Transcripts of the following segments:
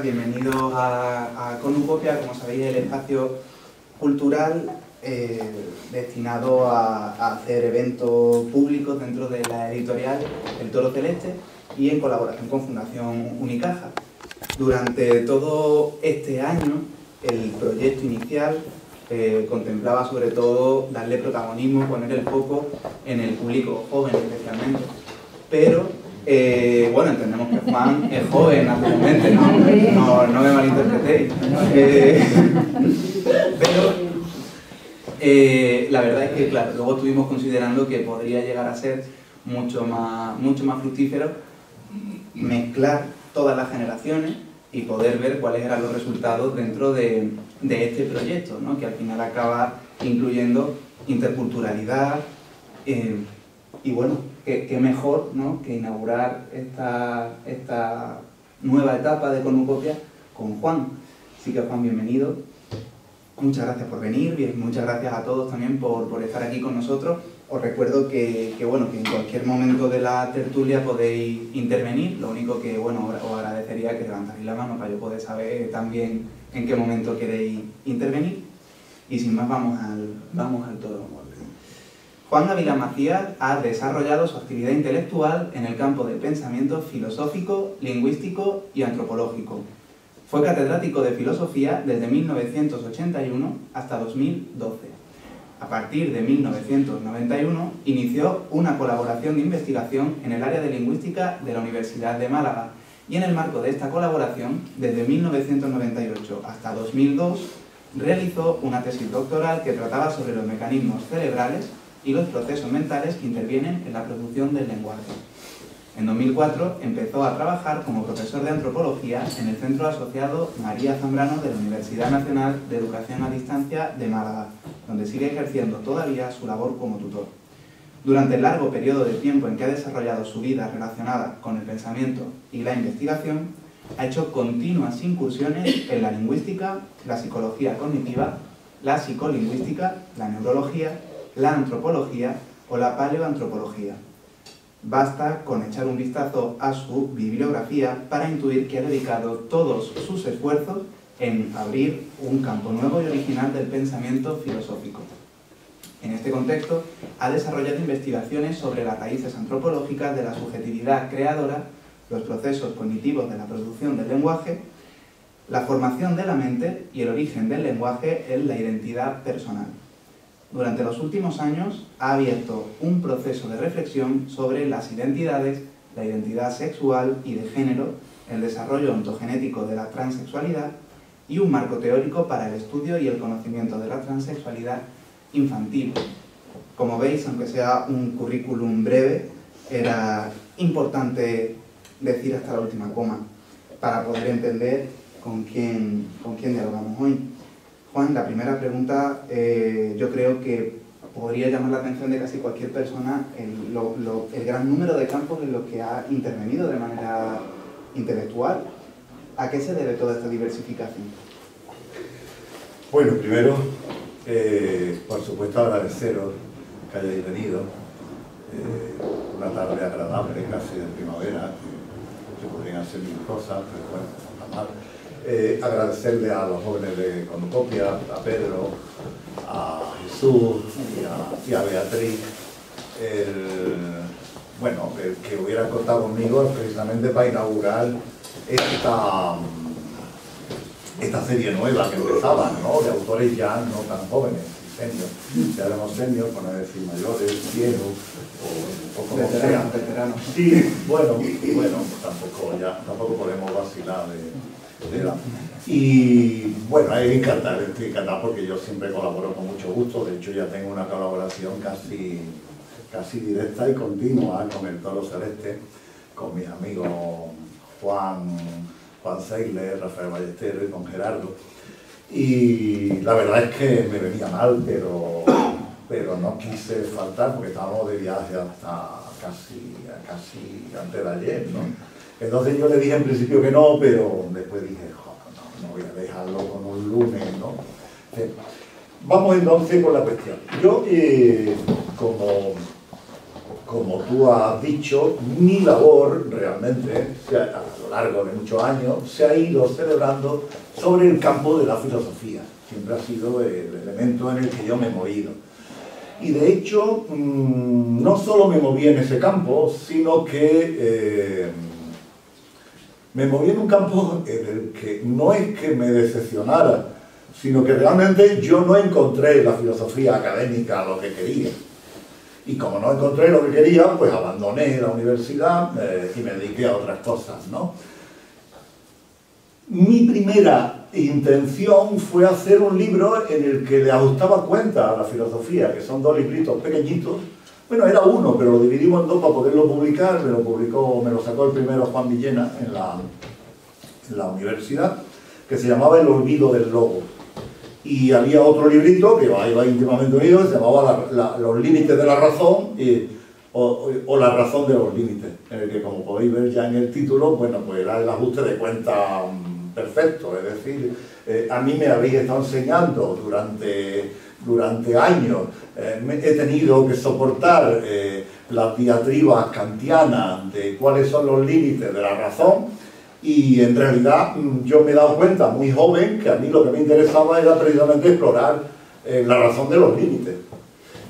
días, bienvenidos a Cornucopia, como sabéis, el espacio cultural destinado a hacer eventos públicos dentro de la editorial El Toro Celeste y en colaboración con Fundación Unicaja. Durante todo este año, el proyecto inicial contemplaba sobre todo darle protagonismo, poner el foco en el público joven especialmente, pero bueno, entendemos que Juan es joven actualmente, no me malinterpretéis. Pero la verdad es que, claro, luego estuvimos considerando que podría llegar a ser mucho más fructífero mezclar todas las generaciones y poder ver cuáles eran los resultados dentro de este proyecto, ¿no? Que al final acaba incluyendo interculturalidad y bueno, qué mejor, ¿no?, que inaugurar esta nueva etapa de Cornucopia con Juan. Así que Juan, bienvenido. Muchas gracias por venir, muchas gracias a todos también por estar aquí con nosotros. Os recuerdo que en cualquier momento de la tertulia podéis intervenir. Lo único que os agradecería que levantarais la mano para yo poder saber también en qué momento queréis intervenir. Y sin más, vamos al todo. Juan Ávila Macías ha desarrollado su actividad intelectual en el campo del pensamiento filosófico, lingüístico y antropológico. Fue catedrático de filosofía desde 1981 hasta 2012. A partir de 1991 inició una colaboración de investigación en el área de lingüística de la Universidad de Málaga y en el marco de esta colaboración, desde 1998 hasta 2002, realizó una tesis doctoral que trataba sobre los mecanismos cerebrales y los procesos mentales que intervienen en la producción del lenguaje. En 2004 empezó a trabajar como profesor de antropología en el Centro Asociado María Zambrano de la Universidad Nacional de Educación a Distancia de Málaga, donde sigue ejerciendo todavía su labor como tutor. Durante el largo periodo de tiempo en que ha desarrollado su vida relacionada con el pensamiento y la investigación, ha hecho continuas incursiones en la lingüística, la psicología cognitiva, la psicolingüística, la neurología, la antropología o la paleoantropología. Basta con echar un vistazo a su bibliografía para intuir que ha dedicado todos sus esfuerzos en abrir un campo nuevo y original del pensamiento filosófico. En este contexto, ha desarrollado investigaciones sobre las raíces antropológicas de la subjetividad creadora, los procesos cognitivos de la producción del lenguaje, la formación de la mente y el origen del lenguaje en la identidad personal. Durante los últimos años ha abierto un proceso de reflexión sobre las identidades, la identidad sexual y de género, el desarrollo ontogenético de la transexualidad y un marco teórico para el estudio y el conocimiento de la transexualidad infantil. Como veis, aunque sea un currículum breve, era importante decir hasta la última coma para poder entender con quién dialogamos hoy. Juan, la primera pregunta yo creo que podría llamar la atención de casi cualquier persona el gran número de campos en los que ha intervenido de manera intelectual. ¿A qué se debe toda esta diversificación? Bueno, primero, por supuesto, agradeceros que hayáis venido. Una tarde agradable, casi de primavera, se podrían hacer mil cosas, pero bueno, nada mal. Agradecerle a los jóvenes de Cornucopia, a Pedro, a Jesús y a Beatriz, el que hubieran contado conmigo precisamente para inaugurar esta serie nueva que empezaba, ¿no?, de autores ya no tan jóvenes, senior. Ya éramos senior, por no decir mayores, viejos o como sea. Veteranos. Sí, bueno, tampoco podemos vacilar de edad. Y bueno, estoy encantado porque yo siempre colaboro con mucho gusto. De hecho, ya tengo una colaboración casi directa y continua con el Toro Celeste, con mis amigos Juan Seigler, Rafael Ballesteros y con Gerardo. Y la verdad es que me venía mal, pero no quise faltar porque estábamos de viaje hasta casi antes de ayer, ¿no? Entonces yo le dije en principio que no, pero después dije, no voy a dejarlo con un lunes, ¿no? Vamos entonces con la cuestión. Yo, como tú has dicho, mi labor realmente, a lo largo de muchos años, se ha ido celebrando sobre el campo de la filosofía. Siempre ha sido el elemento en el que yo me he movido. Y de hecho, no solo me moví en ese campo, sino que me moví en un campo en el que no es que me decepcionara, sino que realmente yo no encontré la filosofía académica lo que quería. Y como no encontré lo que quería, pues abandoné la universidad y me dediqué a otras cosas, ¿no? Mi primera intención fue hacer un libro en el que le ajustaba cuenta a la filosofía, que son 2 libritos pequeñitos. Bueno, era uno, pero lo dividimos en 2 para poderlo publicar. Me lo sacó el primero Juan Villena en la universidad, que se llamaba El olvido del lobo. Y había otro librito que iba íntimamente unido, que se llamaba Los límites de la razón o La razón de los límites, en el que, como podéis ver ya en el título, bueno, pues era el ajuste de cuenta perfecto. Es decir, a mí me habéis estado enseñando durante años, he tenido que soportar las diatribas kantianas de cuáles son los límites de la razón. Y en realidad yo me he dado cuenta muy joven que a mí lo que me interesaba era precisamente explorar la razón de los límites.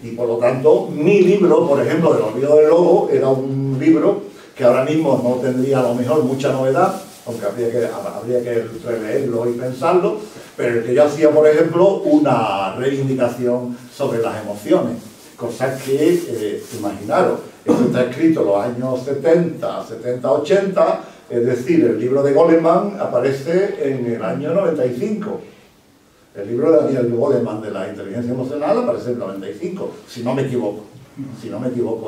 Y por lo tanto, mi libro, por ejemplo, El olvido del lobo, era un libro que ahora mismo no tendría a lo mejor mucha novedad, aunque habría que releerlo y pensarlo, pero el que yo hacía, por ejemplo, una reivindicación sobre las emociones. Cosas que, imaginaros, esto está escrito en los años 70, 80, es decir, el libro de Goleman aparece en el año 95. El libro de Daniel Goleman de la inteligencia emocional aparece en el 95, si no me equivoco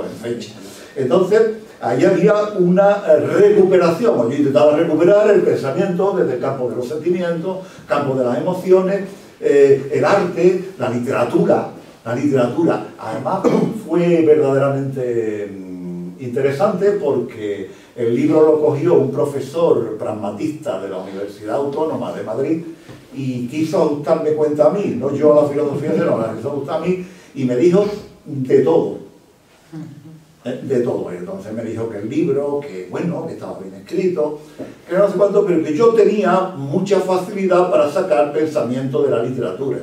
en fecha. Entonces, ahí había una recuperación. Yo intentaba recuperar el pensamiento desde el campo de los sentimientos, campo de las emociones, el arte, la literatura. Además, fue verdaderamente interesante porque el libro lo cogió un profesor pragmatista de la Universidad Autónoma de Madrid y quiso ajustarme cuenta a mí, no yo a la filosofía, sino la quiso ajustar a mí, y me dijo de todo. De todo. Entonces me dijo que el libro, que bueno, que estaba bien escrito, que no sé cuánto, pero que yo tenía mucha facilidad para sacar pensamiento de la literatura.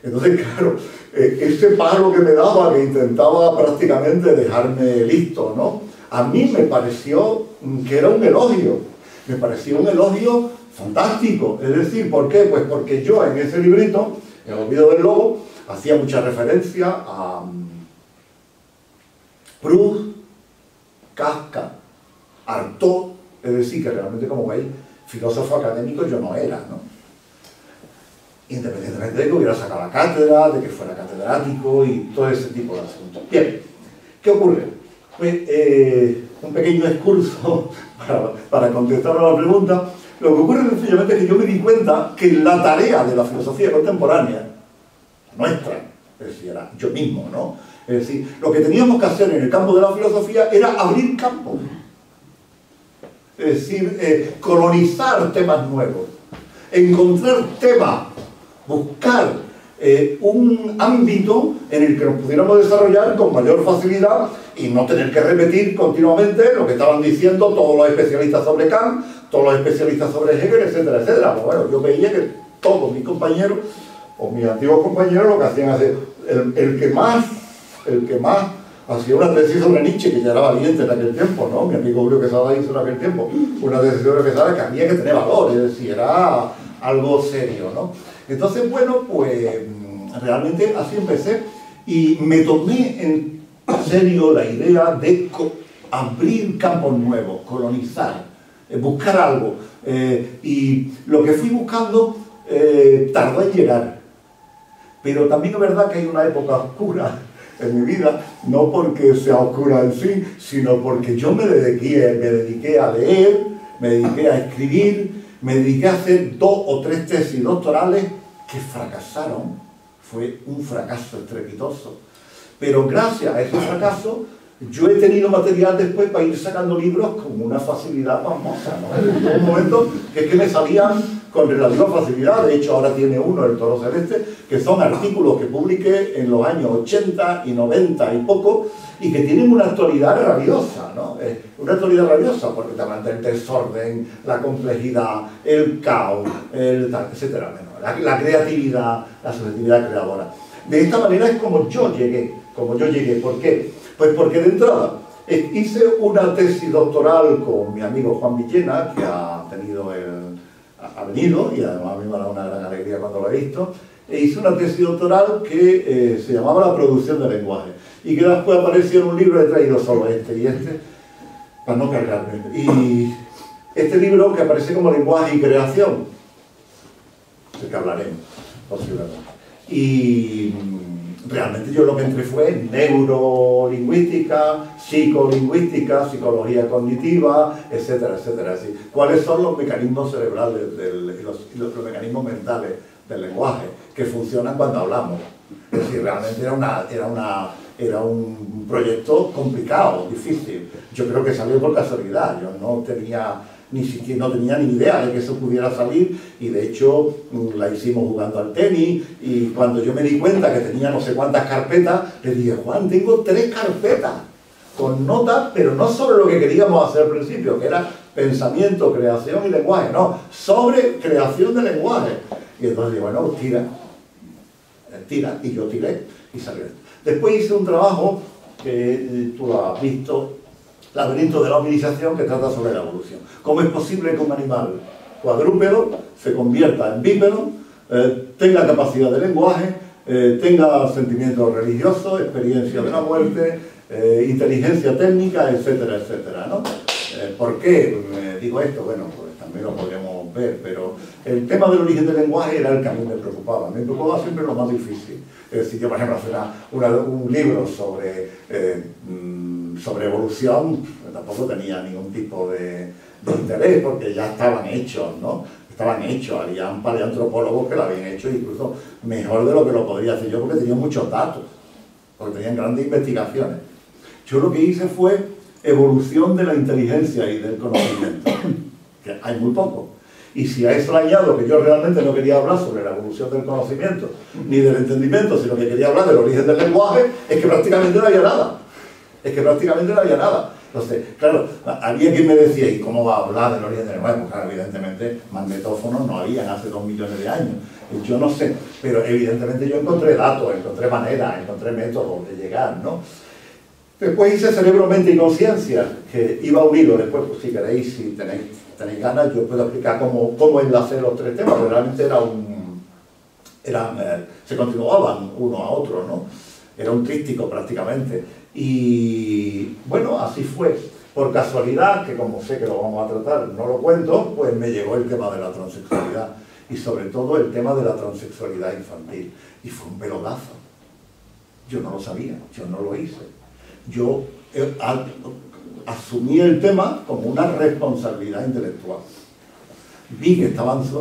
Entonces, claro, ese palo que me daba, que intentaba prácticamente dejarme listo, ¿no? A mí me pareció que era un elogio, me pareció un elogio fantástico. Es decir, ¿por qué? Pues porque yo en ese librito, El olvido del lobo, hacía mucha referencia a Proust, Kafka, Artaud, es decir, que realmente, como veis, filósofo académico yo no era, ¿no? Independientemente de que hubiera sacado la cátedra, de que fuera catedrático y todo ese tipo de asuntos. Bien, ¿qué ocurre? Pues, un pequeño excurso para contestar a la pregunta. Lo que ocurre sencillamente es que yo me di cuenta que la tarea de la filosofía contemporánea, nuestra, es decir, era yo mismo, ¿no? Es decir, lo que teníamos que hacer en el campo de la filosofía era abrir campos. Es decir, colonizar temas nuevos, encontrar temas, buscar un ámbito en el que nos pudiéramos desarrollar con mayor facilidad y no tener que repetir continuamente lo que estaban diciendo todos los especialistas sobre Kant, todos los especialistas sobre Hegel, etcétera, etcétera. Pues bueno, yo veía que todos mis compañeros, o mis antiguos compañeros, lo que hacían es el que más hacía una tesis sobre Nietzsche, que ya era valiente en aquel tiempo, ¿no? Mi amigo Julio Quesada hizo en aquel tiempo una tesis sobre Quesada que había que tener valor, es decir, era algo serio, ¿no? Entonces, bueno, pues realmente así empecé y me tomé en serio la idea de abrir campos nuevos, colonizar, buscar algo. Y lo que fui buscando tardó en llegar. Pero también es verdad que hay una época oscura en mi vida, no porque sea oscura en sí, sino porque yo me dediqué a leer, me dediqué a escribir, me dediqué a hacer 2 o 3 tesis doctorales que fracasaron. Fue un fracaso estrepitoso. Pero gracias a ese fracaso Yo he tenido material después para ir sacando libros con una facilidad pasmosa, ¿no? En un momento que es que me salían con relativa facilidad. De hecho, ahora tiene uno, El Toro Celeste, que son artículos que publiqué en los años 80 y 90 y poco, y que tienen una actualidad rabiosa, ¿no? Una actualidad rabiosa, porque te hablan del desorden, la complejidad, el caos, etcétera, la creatividad, la subjetividad creadora. De esta manera es como yo llegué. ¿Por qué? Pues porque de entrada hice una tesis doctoral con mi amigo Juan Villena, que ha venido, y además a mí me ha dado una gran alegría cuando lo he visto. Hice una tesis doctoral que se llamaba La producción del lenguaje, y que después apareció en un libro. He traído solo este y este, para no cargarme. Y este libro, que aparece como Lenguaje y creación, del que hablaremos posiblemente. Y realmente yo lo que entré fue en neurolingüística, psicolingüística, psicología cognitiva, etcétera, etcétera. Así, ¿cuáles son los mecanismos cerebrales y los mecanismos mentales del lenguaje que funcionan cuando hablamos? Es decir, realmente era un proyecto complicado, difícil. Yo creo que salió por casualidad. Yo no tenía ni idea de que eso pudiera salir, y de hecho la hicimos jugando al tenis, y cuando yo me di cuenta que tenía no sé cuántas carpetas, le dije: Juan, tengo 3 carpetas con notas, pero no sobre lo que queríamos hacer al principio, que era pensamiento, creación y lenguaje, no, sobre creación de lenguaje. Y entonces digo: bueno, tira, y yo tiré, y salió esto. Después hice un trabajo que tú lo has visto, Laberinto de la hominización, que trata sobre la evolución. ¿Cómo es posible que un animal cuadrúpedo se convierta en bípedo, tenga capacidad de lenguaje, tenga sentimientos religiosos, experiencia de la muerte, inteligencia técnica, etcétera, etcétera, ¿no? ¿Por qué digo esto? Bueno, pues también lo podríamos ver, pero el tema del origen del lenguaje era el que a mí me preocupaba. Me preocupaba siempre lo más difícil. Es decir, yo, por ejemplo, hacer un libro sobre evolución, tampoco tenía ningún tipo de interés, porque ya estaban hechos, ¿no? Estaban hechos, había un par de antropólogos que lo habían hecho incluso mejor de lo que lo podría hacer yo, porque tenían muchos datos, porque tenían grandes investigaciones. Yo lo que hice fue evolución de la inteligencia y del conocimiento, que hay muy poco. Y si a eso le añado que yo realmente no quería hablar sobre la evolución del conocimiento ni del entendimiento, sino que quería hablar del origen del lenguaje, es que prácticamente no había nada. Entonces, claro, había quien me decía: ¿y cómo va a hablar del origen del lenguaje? Pues claro, evidentemente magnetófonos no habían hace 2 millones de años. Yo no sé, pero evidentemente yo encontré datos, encontré maneras, encontré métodos de llegar, ¿no? Después hice Cerebro, Mente y Conciencia, que iba unido. Después, pues, si queréis, si tenéis ganas, yo puedo explicar cómo enlacé los 3 temas, pero realmente se continuaban uno a otro, ¿no? Era un tríptico prácticamente. Y bueno, así fue. Por casualidad, que como sé que lo vamos a tratar, no lo cuento, pues me llegó el tema de la transexualidad, y sobre todo el tema de la transexualidad infantil. Y fue un pelotazo. Yo no lo sabía, yo no lo hice. Yo asumí el tema como una responsabilidad intelectual. Vi que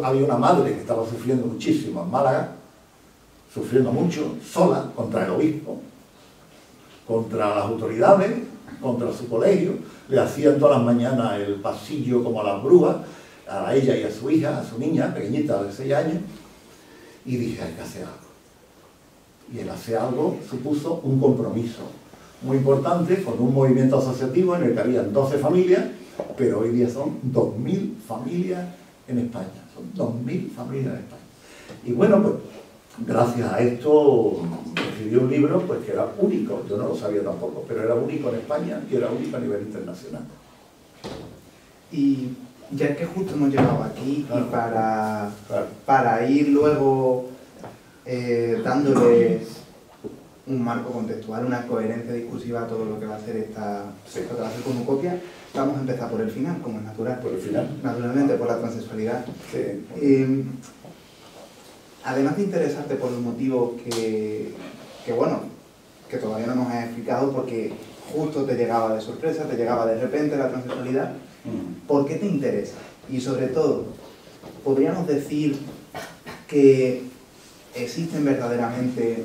había una madre que estaba sufriendo muchísimo en Málaga, sufriendo mucho, sola, contra el obispo, contra las autoridades, contra su colegio. Le hacían todas las mañanas el pasillo como a las brujas, a ella y a su hija, a su niña pequeñita de 6 años, y dije: hay que hacer algo. Y el hacer algo supuso un compromiso muy importante con un movimiento asociativo en el que habían 12 familias, pero hoy día son 2000 familias en España. Son 2000 familias en España. Y bueno, pues gracias a esto escribí un libro pues que era único. Yo no lo sabía tampoco, pero era único en España y era único a nivel internacional. Y ya que justo hemos llegado aquí, claro, y para claro, ir luego dándoles un marco contextual, una coherencia discursiva a todo lo que va a ser lo que va a ser Cornucopia, vamos a empezar por el final, como es natural. Por el final. Naturalmente, por la transexualidad. Sí. Además de interesarte por un motivo que todavía no nos has explicado, porque justo te llegaba de sorpresa, te llegaba de repente la transexualidad, ¿por qué te interesa? Y sobre todo, ¿podríamos decir que existen verdaderamente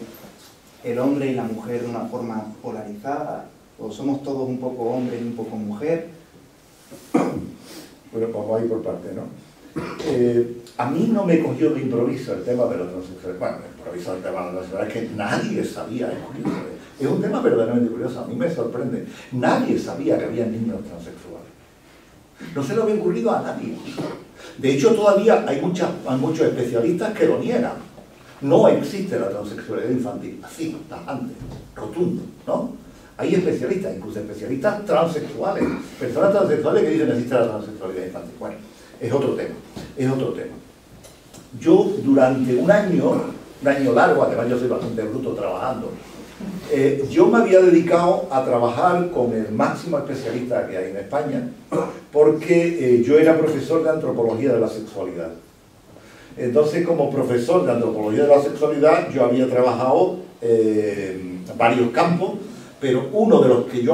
el hombre y la mujer de una forma polarizada, ¿O somos todos un poco hombre y un poco mujer? Bueno, vamos a ir por partes, ¿no? A mí no me cogió de improviso el tema de la transexualidad. Bueno, me improviso el tema de la transexualidad, es que nadie sabía, es curioso. Es un tema verdaderamente curioso, a mí me sorprende. Nadie sabía que había niños transexuales. No se le había ocurrido a nadie. De hecho, todavía hay muchos especialistas que lo niegan. No existe la transexualidad infantil, así, tajante, rotundo, ¿no? Hay especialistas, incluso especialistas transexuales, personas transexuales que dicen que existe la transexualidad infantil. Bueno, es otro tema, es otro tema. Yo durante un año largo, además yo soy bastante bruto trabajando, yo me había dedicado a trabajar con el máximo especialista que hay en España, porque yo era profesor de antropología de la sexualidad. Entonces, como profesor de antropología de la sexualidad, yo había trabajado varios campos, pero uno de los que yo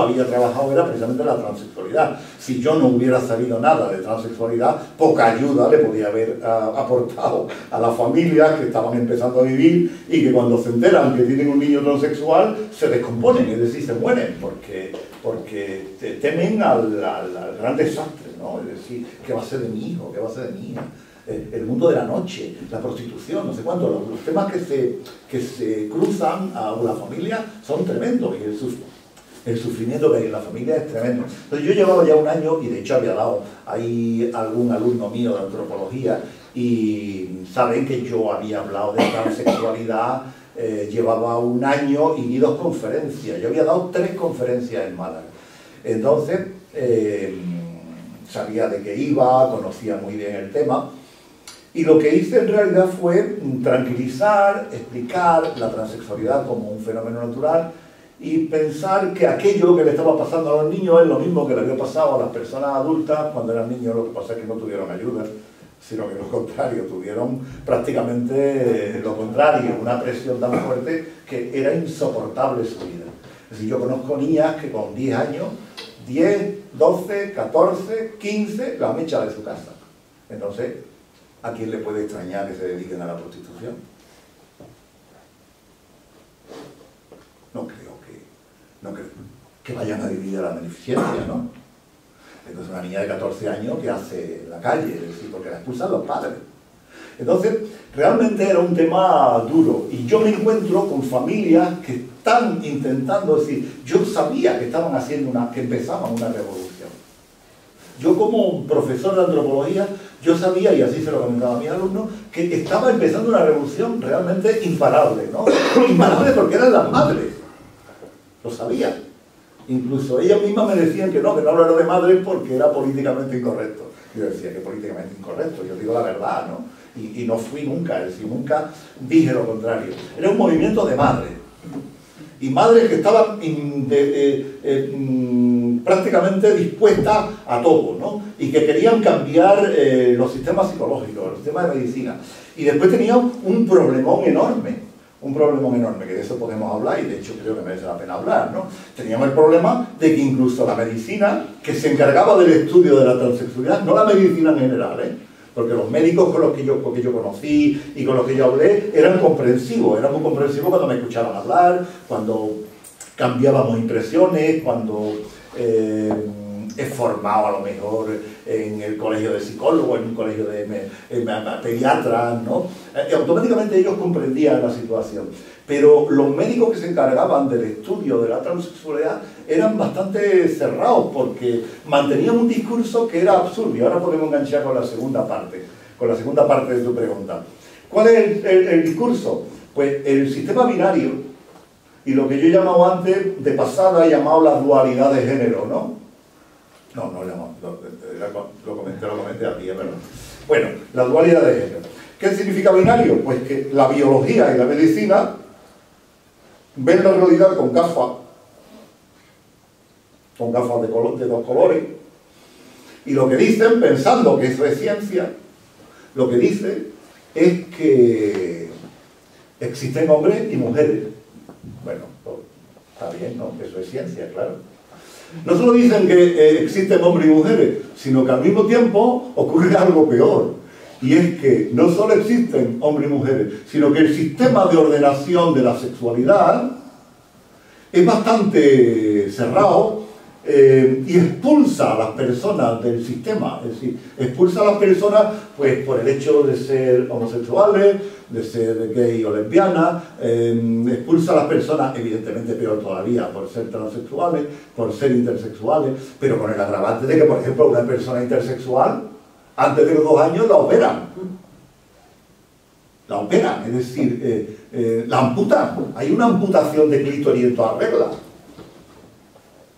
había trabajado era precisamente la transexualidad. Si yo no hubiera sabido nada de transexualidad, poca ayuda le podía haber aportado a las familias que estaban empezando a vivir y que cuando se enteran que tienen un niño transexual se descomponen, es decir, se mueren, porque temen al gran desastre, ¿no? Es decir, ¿qué va a ser de mi hijo? ¿Qué va a ser de mi hija? El mundo de la noche, la prostitución, no sé cuánto, los temas que se cruzan a la familia son tremendos y el sufrimiento que hay en la familia es tremendo. Entonces yo llevaba ya un año y de hecho había dado ahí algún alumno mío de antropología y saben que yo había hablado de transexualidad, llevaba un año y di 2 conferencias, yo había dado 3 conferencias en Málaga. Entonces sabía de qué iba, conocía muy bien el tema. Y lo que hice en realidad fue tranquilizar, explicar la transexualidad como un fenómeno natural y pensar que aquello que le estaba pasando a los niños es lo mismo que le había pasado a las personas adultas cuando eran niños. Lo que pasa es que no tuvieron ayuda, sino que lo contrario, tuvieron prácticamente lo contrario, una presión tan fuerte que era insoportable su vida. Es decir, yo conozco niñas que con 10 años, 10, 12, 14, 15, las han echado de su casa. Entonces, ¿a quién le puede extrañar que se dediquen a la prostitución? No creo que vayan a vivir a la beneficencia, ¿no? Entonces una niña de 14 años que hace en la calle, es decir, porque la expulsan los padres. Entonces, realmente era un tema duro y yo me encuentro con familias que están intentando, es decir, yo sabía que estaban haciendo que empezaban una revolución. Yo como profesor de antropología, yo sabía, y así se lo comentaba a mis alumnos, que estaba empezando una revolución realmente imparable, ¿no? Imparable porque eran las madres, lo sabía. Incluso ellas mismas me decían que no hablara de madres porque era políticamente incorrecto. Yo decía que políticamente incorrecto, yo digo la verdad, ¿no? Y no fui nunca, es decir, nunca dije lo contrario. Era un movimiento de madres. Y madres que estaban prácticamente dispuestas a todo, ¿no? Y que querían cambiar los sistemas psicológicos, los sistemas de medicina. Y después tenían un problemón enorme, que de eso podemos hablar y de hecho creo que merece la pena hablar, ¿no? Teníamos el problema de que incluso la medicina, que se encargaba del estudio de la transexualidad, no la medicina en general, porque los médicos con los que yo conocí y con los que yo hablé eran muy comprensivos cuando me escuchaban hablar, cuando cambiábamos impresiones, cuando he formado a lo mejor en el colegio de psicólogos, en un colegio de pediatras, ¿no? Automáticamente ellos comprendían la situación. Pero los médicos que se encargaban del estudio de la transexualidad eran bastante cerrados porque mantenían un discurso que era absurdo. Y ahora podemos enganchar con la segunda parte de tu pregunta. ¿Cuál es el discurso? Pues el sistema binario y lo que yo he llamado antes, de pasada, he llamado la dualidad de género, ¿no? No lo comenté aquí, es verdad. Bueno, la dualidad de género. ¿Qué significa binario? Pues que la biología y la medicina ven la realidad con gafas de 2 colores, y lo que dicen, pensando que eso es ciencia, lo que dicen es que existen hombres y mujeres. Bueno, pues, está bien, ¿no? Eso es ciencia, claro. No solo dicen que existen hombres y mujeres, sino que al mismo tiempo ocurre algo peor. Y es que no solo existen hombres y mujeres, sino que el sistema de ordenación de la sexualidad es bastante cerrado y expulsa a las personas del sistema, es decir, expulsa a las personas pues por el hecho de ser homosexuales, de ser gay o lesbiana, expulsa a las personas, evidentemente peor todavía, por ser transexuales, por ser intersexuales, pero con el agravante de que, por ejemplo, una persona intersexual, antes de los 2 años la operan. La operan, es decir, la amputan. Hay una amputación de clítoris en todas reglas.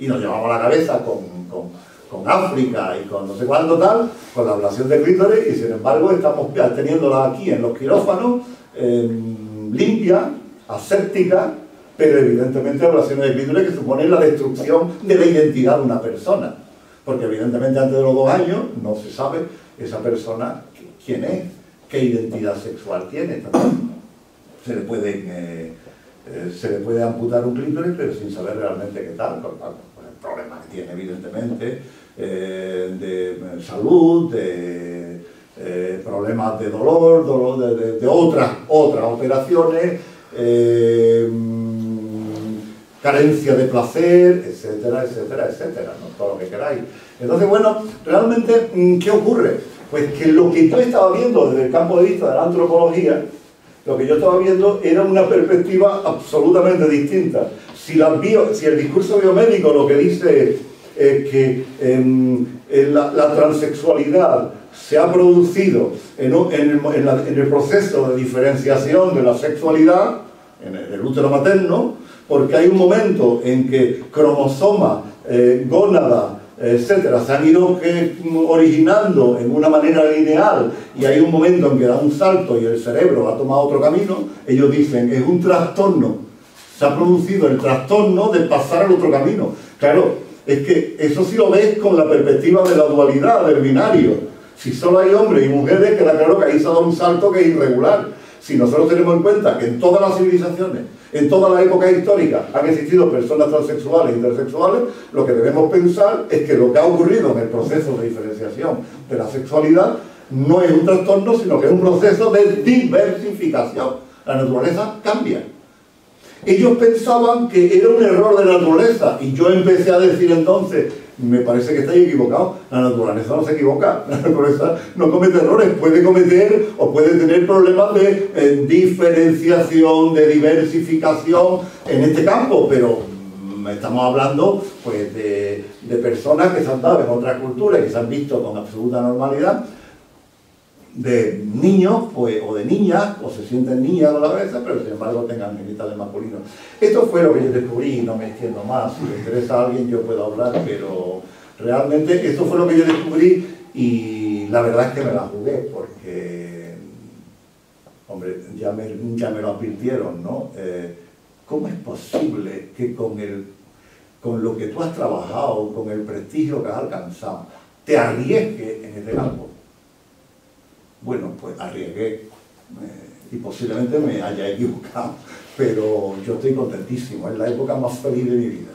Y nos llevamos la cabeza con África y con no sé cuándo tal, con la ablación de clítoris, y sin embargo estamos teniéndola aquí en los quirófanos, limpia, aséptica, pero evidentemente ablaciones de clítoris que suponen la destrucción de la identidad de una persona. Porque evidentemente antes de los 2 años no se sabe esa persona quién es, qué identidad sexual tiene. Se le puede amputar un clítoris, pero sin saber realmente qué tal, con el problema que tiene, evidentemente, de salud, de problemas de dolor de otras operaciones, carencia de placer, etcétera, etcétera, etcétera, ¿no? Todo lo que queráis. Entonces, bueno, realmente, ¿qué ocurre? Pues que lo que yo estaba viendo desde el campo de vista de la antropología, lo que yo estaba viendo era una perspectiva absolutamente distinta. Si el discurso biomédico lo que dice es que la transexualidad se ha producido en el proceso de diferenciación de la sexualidad, en el útero materno, porque hay un momento en que cromosomas, gónadas, etcétera, se han ido originando en una manera lineal y hay un momento en que da un salto y el cerebro ha tomado otro camino. Ellos dicen, es un trastorno, se ha producido el trastorno de pasar al otro camino. Claro, es que eso sí lo ves con la perspectiva de la dualidad, del binario. Si solo hay hombres y mujeres, queda claro que ahí se ha dado un salto que es irregular. Si nosotros tenemos en cuenta que en todas las civilizaciones, en todas las épocas históricas, han existido personas transexuales e intersexuales, lo que debemos pensar es que lo que ha ocurrido en el proceso de diferenciación de la sexualidad no es un trastorno, sino que es un proceso de diversificación. La naturaleza cambia. Ellos pensaban que era un error de la naturaleza y yo empecé a decir entonces, me parece que estáis equivocados, la naturaleza no se equivoca, la naturaleza no comete errores, puede cometer o puede tener problemas de diferenciación, de diversificación en este campo, pero estamos hablando pues de personas que se han dado en otras culturas y que se han visto con absoluta normalidad, de niños pues, o de niñas, o se sienten niñas a la vez, pero sin embargo tengan genitales masculinos. Esto fue lo que yo descubrí, no me extiendo más, si le interesa a alguien yo puedo hablar, pero realmente esto fue lo que yo descubrí y la verdad es que me la jugué, porque, hombre, ya me lo advirtieron, ¿no? ¿Cómo es posible que con lo que tú has trabajado, con el prestigio que has alcanzado, te arriesgues en este campo? Bueno, pues arriesgué y posiblemente me haya equivocado, pero yo estoy contentísimo, es la época más feliz de mi vida.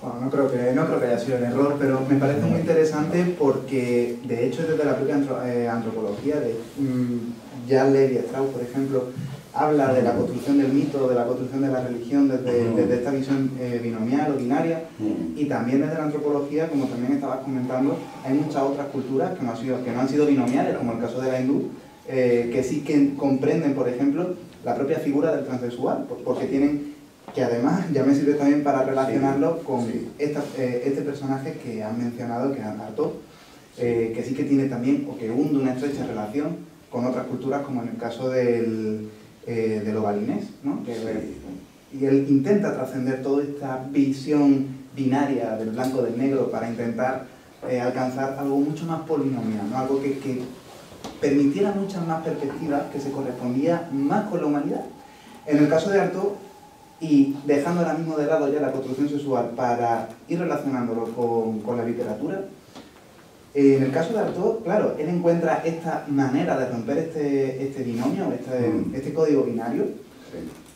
Bueno, no creo que haya sido el error, pero me parece muy interesante porque, de hecho, desde la propia antropología, ya Levi Strauss, por ejemplo, habla de la construcción del mito, de la construcción de la religión desde esta visión binomial o binaria, y también desde la antropología, como también estabas comentando, hay muchas otras culturas que no han sido binomiales, como el caso de la hindú, que sí que comprenden, por ejemplo, la propia figura del transexual, porque tienen, que además ya me sirve también para relacionarlo con este personaje que han mencionado, que es Artaud, que sí que tiene también, o que hunde una estrecha relación con otras culturas, como en el caso de lo balinés, ¿no? Y él intenta trascender toda esta visión binaria del blanco del negro para intentar alcanzar algo mucho más polinomial, ¿no? Algo que permitiera muchas más perspectivas, que se correspondía más con la humanidad. En el caso de Artaud, y dejando ahora mismo de lado ya la construcción sexual para ir relacionándolo con la literatura, en el caso de Artaud, claro, él encuentra esta manera de romper este binomio, este código binario,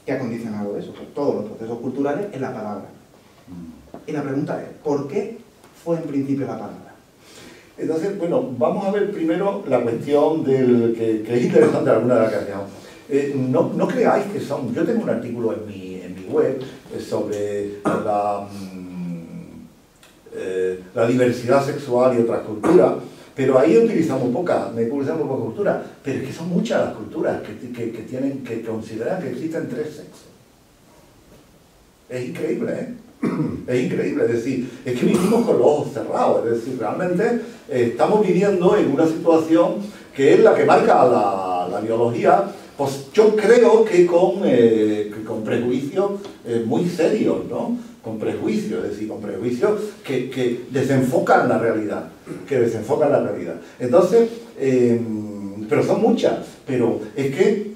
que ha condicionado eso, todos los procesos culturales, en la palabra. Y la pregunta es, ¿por qué fue en principio la palabra? Entonces, bueno, vamos a ver primero la cuestión que es interesante alguna de las que hacemos. No creáis que son... Yo tengo un artículo en mi web sobre la diversidad sexual y otras culturas, pero ahí utilizamos poca cultura, pero es que son muchas las culturas que consideran que existen 3 sexos. Es increíble, ¿eh? Es increíble, es decir, es que vivimos con los ojos cerrados, es decir, realmente estamos viviendo en una situación que es la que marca la biología, pues yo creo que con prejuicios muy serios, ¿no? Con prejuicios, es decir, con prejuicios que desenfocan la realidad, Entonces, pero son muchas, pero es que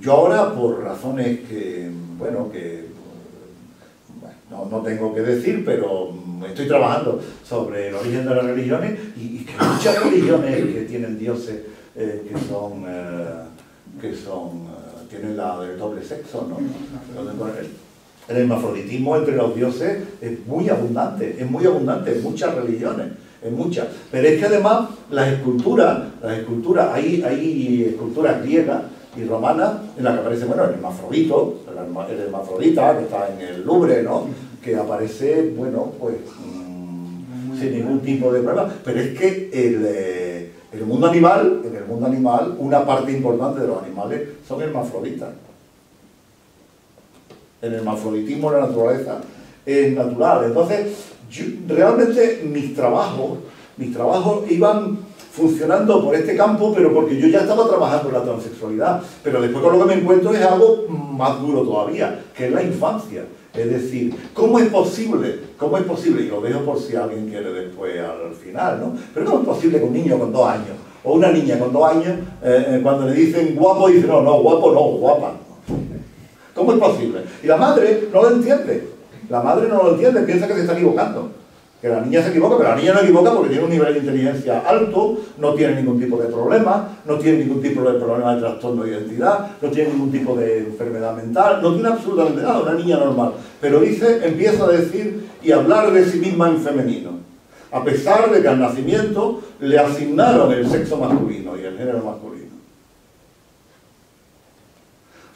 yo ahora, por razones que, bueno, no tengo que decir, pero estoy trabajando sobre el origen de las religiones y que muchas religiones que tienen dioses tienen el doble sexo, ¿no? El hermafroditismo entre los dioses es muy abundante en muchas religiones, pero es que además las esculturas, hay esculturas griegas y romanas en las que aparece, bueno, el hermafrodita que está en el Louvre, ¿no? Que aparece, bueno, pues sin ningún tipo de prueba, pero es que en el mundo animal, una parte importante de los animales son hermafroditas. El hermafroditismo de la naturaleza es natural. Entonces, realmente mis trabajos iban funcionando por este campo, pero porque yo ya estaba trabajando en la transexualidad. Pero después con lo que me encuentro es algo más duro todavía, que es la infancia. Es decir, ¿cómo es posible? Y lo dejo por si alguien quiere después al final, ¿no? Pero ¿cómo es posible que un niño con 2 años, o una niña con 2 años, cuando le dicen guapo, dice no, guapo no, guapa? ¿Cómo es posible? Y la madre no lo entiende. Piensa que se está equivocando. Que la niña se equivoca, pero la niña no equivoca porque tiene un nivel de inteligencia alto, no tiene ningún tipo de problema, no tiene ningún tipo de problema de trastorno de identidad, no tiene ningún tipo de enfermedad mental, no tiene absolutamente nada, una niña normal. Pero empieza a decir y hablar de sí misma en femenino, a pesar de que al nacimiento le asignaron el sexo masculino y el género masculino.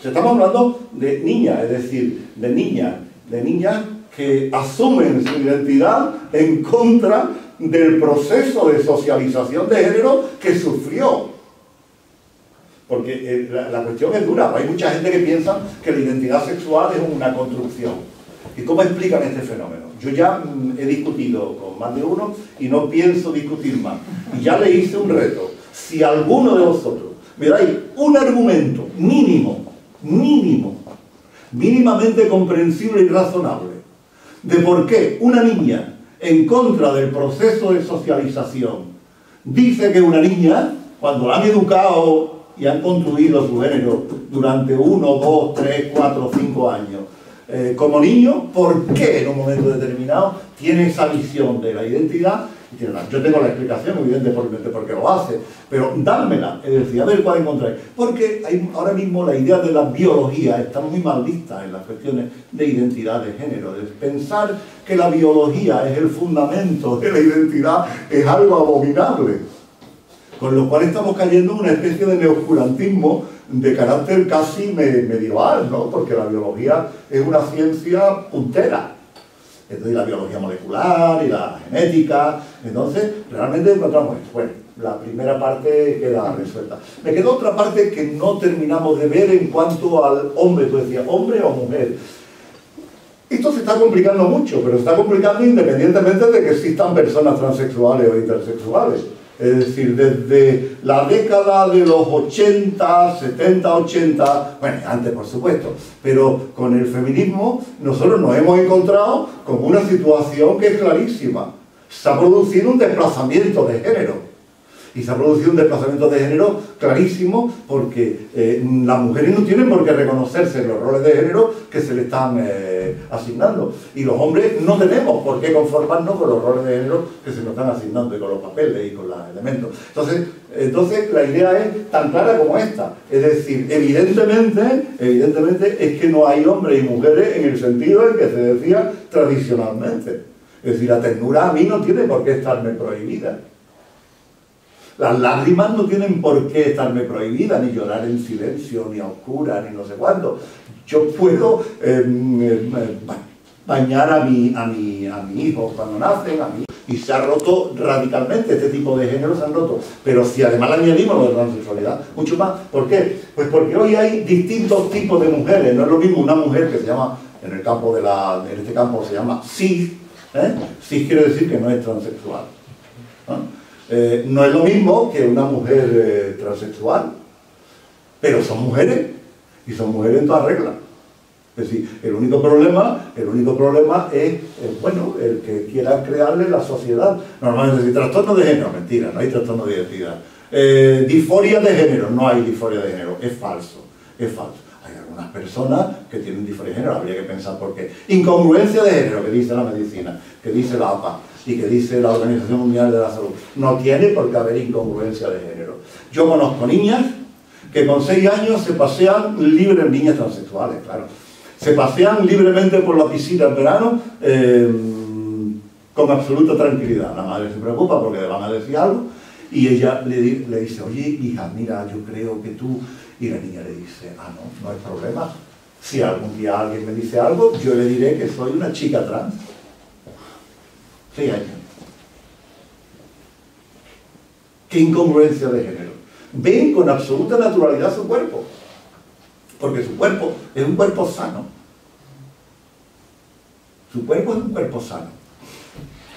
Estamos hablando de niñas, es decir, de niñas que asumen su identidad en contra del proceso de socialización de género que sufrió. Porque la cuestión es dura. Hay mucha gente que piensa que la identidad sexual es una construcción. ¿Y cómo explican este fenómeno? Yo ya he discutido con más de uno y no pienso discutir más. Y ya le hice un reto. Si alguno de vosotros me dais un argumento mínimamente comprensible y razonable de por qué una niña, en contra del proceso de socialización, dice que es una niña, cuando la han educado y han construido su género durante 1, 2, 3, 4, 5 años, como niño, ¿por qué en un momento determinado tiene esa visión de la identidad? Yo tengo la explicación evidente por qué lo hace, pero dármela, es decir, a ver cuál encontráis. Porque ahora mismo la idea de la biología está muy mal vista en las cuestiones de identidad de género. Pensar que la biología es el fundamento de la identidad es algo abominable. Con lo cual estamos cayendo en una especie de neoscurantismo de carácter casi medieval, ¿no? Porque la biología es una ciencia puntera. Entonces, la biología molecular y la genética. Entonces, realmente encontramos esto. Bueno, la primera parte queda resuelta. Me quedó otra parte que no terminamos de ver en cuanto al hombre. Tú decías, ¿hombre o mujer? Esto se está complicando mucho, pero se está complicando independientemente de que existan personas transexuales o intersexuales. Es decir, desde la década de los 80, 70, 80, bueno, antes por supuesto, pero con el feminismo nosotros nos hemos encontrado con una situación que es clarísima. Se ha producido un desplazamiento de género. Y se ha producido un desplazamiento de género clarísimo porque las mujeres no tienen por qué reconocerse en los roles de género que se le están asignando. Y los hombres no tenemos por qué conformarnos con los roles de género que se nos están asignando y con los papeles y con los elementos. Entonces la idea es tan clara como esta. Es decir, evidentemente es que no hay hombres y mujeres en el sentido en que se decía tradicionalmente. Es decir, la ternura a mí no tiene por qué estarme prohibida. Las lágrimas no tienen por qué estarme prohibidas, ni llorar en silencio, ni a oscuras, ni no sé cuánto. Yo puedo bañar a mi hijo cuando nacen, y se ha roto radicalmente, este tipo de género se han roto. Pero si además le añadimos lo de la transexualidad, mucho más. ¿Por qué? Pues porque hoy hay distintos tipos de mujeres. No es lo mismo una mujer que se llama, en este campo se llama cis. Cis quiere decir que no es transexual. No es lo mismo que una mujer transexual, pero son mujeres, y son mujeres en toda regla. Es decir, el único problema es, bueno, el que quiera crearle la sociedad. Normalmente si trastorno de género, mentira, no hay trastorno de identidad. Disforia de género, no hay disforia de género, es falso, es falso. Hay algunas personas que tienen disforia de género, habría que pensar por qué. Incongruencia de género, que dice la medicina, que dice la APA y que dice la Organización Mundial de la Salud. No tiene por qué haber incongruencia de género. Yo conozco niñas que con 6 años se pasean libres, niñas transexuales, claro. Se pasean libremente por la piscina en verano con absoluta tranquilidad. La madre se preocupa porque le van a decir algo y ella le dice, oye, hija, mira, yo creo que tú... Y la niña le dice, no hay problema. Si algún día alguien me dice algo, yo le diré que soy una chica trans. 6 años. ¿Qué incongruencia de género? Ven con absoluta naturalidad su cuerpo. Porque su cuerpo es un cuerpo sano. Su cuerpo es un cuerpo sano.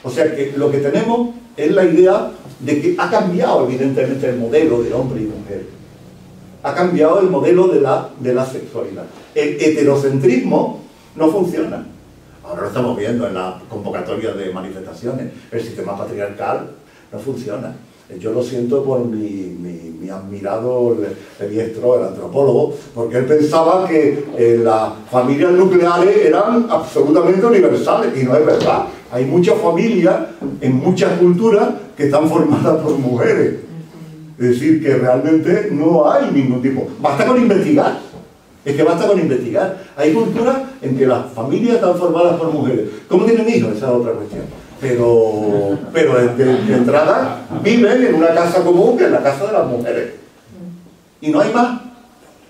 O sea que lo que tenemos es la idea de que ha cambiado evidentemente el modelo de hombre y mujer. Ha cambiado el modelo de la sexualidad. El heterocentrismo no funciona. Ahora lo estamos viendo en la convocatoria de manifestaciones. El sistema patriarcal no funciona. Yo lo siento por mi admirado Levi-Strauss, el antropólogo, porque él pensaba que las familias nucleares eran absolutamente universales, y no es verdad. Hay muchas familias en muchas culturas que están formadas por mujeres. Es decir, que realmente no hay ningún tipo. Basta con investigar. Es que basta con investigar. Hay culturas en que las familias están formadas por mujeres. ¿Cómo tienen hijos? Esa es otra cuestión. Pero de entrada viven en una casa común, que es la casa de las mujeres. Y no hay más.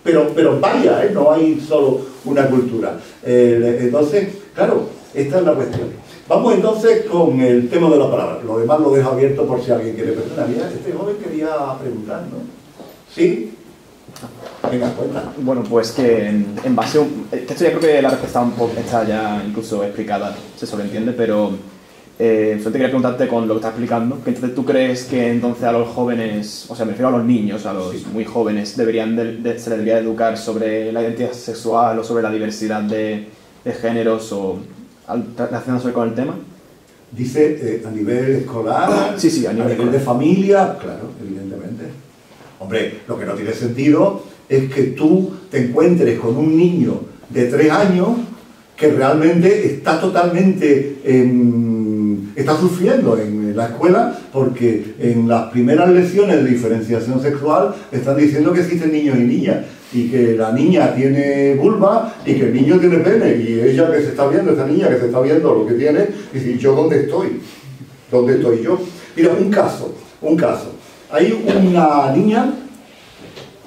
Pero vaya, no hay solo una cultura. Entonces, claro, esta es la cuestión. Vamos entonces con el tema de la palabra. Lo demás lo dejo abierto por si alguien quiere preguntar. Este joven quería preguntar, ¿no? ¿Sí? Venga, cuenta. Bueno, pues que en base a esto ya creo que la respuesta está ya incluso explicada, se sobreentiende, pero solo te quería preguntarte con lo que estás explicando, que entonces tú crees que entonces a los jóvenes, o sea, me refiero a los niños, a los muy jóvenes, se les debería educar sobre la identidad sexual o sobre la diversidad de géneros o relacionándose con el tema. Dice a nivel escolar, sí, a nivel de familia, claro, evidentemente. Hombre, lo que no tiene sentido es que tú te encuentres con un niño de 3 años que realmente está totalmente, está sufriendo en la escuela, porque en las primeras lecciones de diferenciación sexual están diciendo que existen niños y niñas, y que la niña tiene vulva y que el niño tiene pene, y ella que se está viendo, esta niña que se está viendo lo que tiene, dice, ¿yo dónde estoy? ¿Dónde estoy yo? Mira, un caso. Hay una niña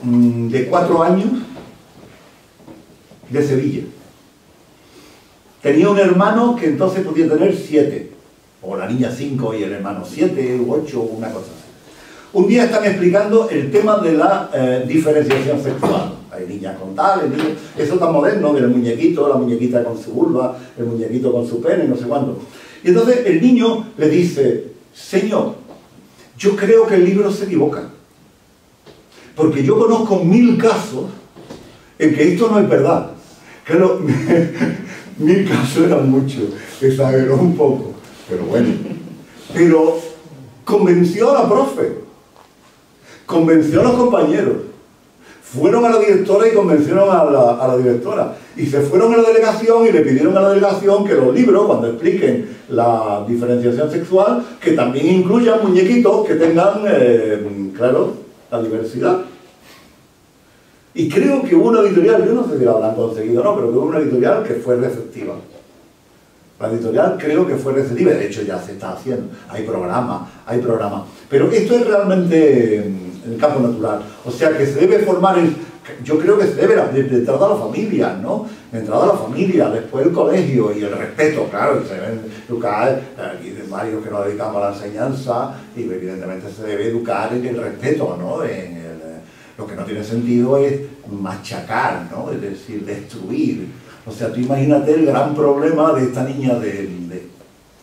de 4 años de Sevilla. Tenía un hermano que entonces podía tener 7, o la niña 5 y el hermano 7 u 8, una cosa así. Un día están explicando el tema de la diferenciación sexual. Hay niñas con tal, eso tan moderno, del muñequito, la muñequita con su vulva, el muñequito con su pene, no sé cuánto. Y entonces el niño le dice, señor, yo creo que el libro se equivoca. Porque yo conozco 1000 casos en que esto no es verdad. Claro, 1000 casos eran muchos, exageró un poco, pero bueno. Pero convenció a la profe, convenció a los compañeros, fueron a la directora y convencieron a la directora. Y se fueron a la delegación y le pidieron a la delegación que los libros, cuando expliquen la diferenciación sexual, que también incluyan muñequitos que tengan, claro, la diversidad. Y creo que hubo una editorial, yo no sé si la habrán conseguido o no, pero que hubo una editorial que fue receptiva. La editorial creo que fue receptiva, de hecho ya se está haciendo, hay programas, pero esto es realmente en el campo natural, o sea que se debe formar, yo creo que se debe de entrada a la familia, ¿no? De entrada a la familia, después el colegio y el respeto, claro, y se deben educar, aquí de varios que nos dedicamos a la enseñanza, y evidentemente se debe educar en el respeto, ¿no? Lo que no tiene sentido es machacar, ¿no? Es decir, destruir. O sea, tú imagínate el gran problema de esta niña, de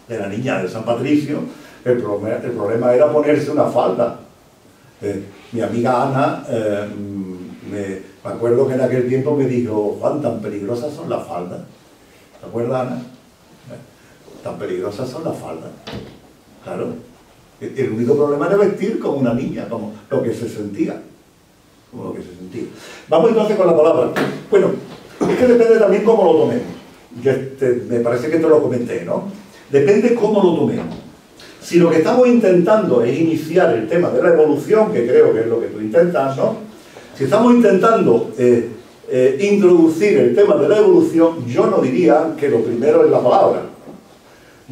la niña de San Patricio, el problema era ponerse una falda. Mi amiga Ana, me acuerdo que en aquel tiempo me dijo, Juan, tan peligrosas son las faldas. ¿Te acuerdas, Ana? Tan peligrosas son las faldas. Claro. El único problema era vestir como una niña, como lo que se sentía. Como lo que se sentía. Vamos entonces con la palabra. Bueno, es que depende también cómo lo tomemos. Me parece que te lo comenté, ¿no? Depende cómo lo tomemos. Si lo que estamos intentando es iniciar el tema de la evolución, que creo que es lo que tú intentas, ¿no? Si estamos intentando introducir el tema de la evolución, yo no diría que lo primero es la palabra.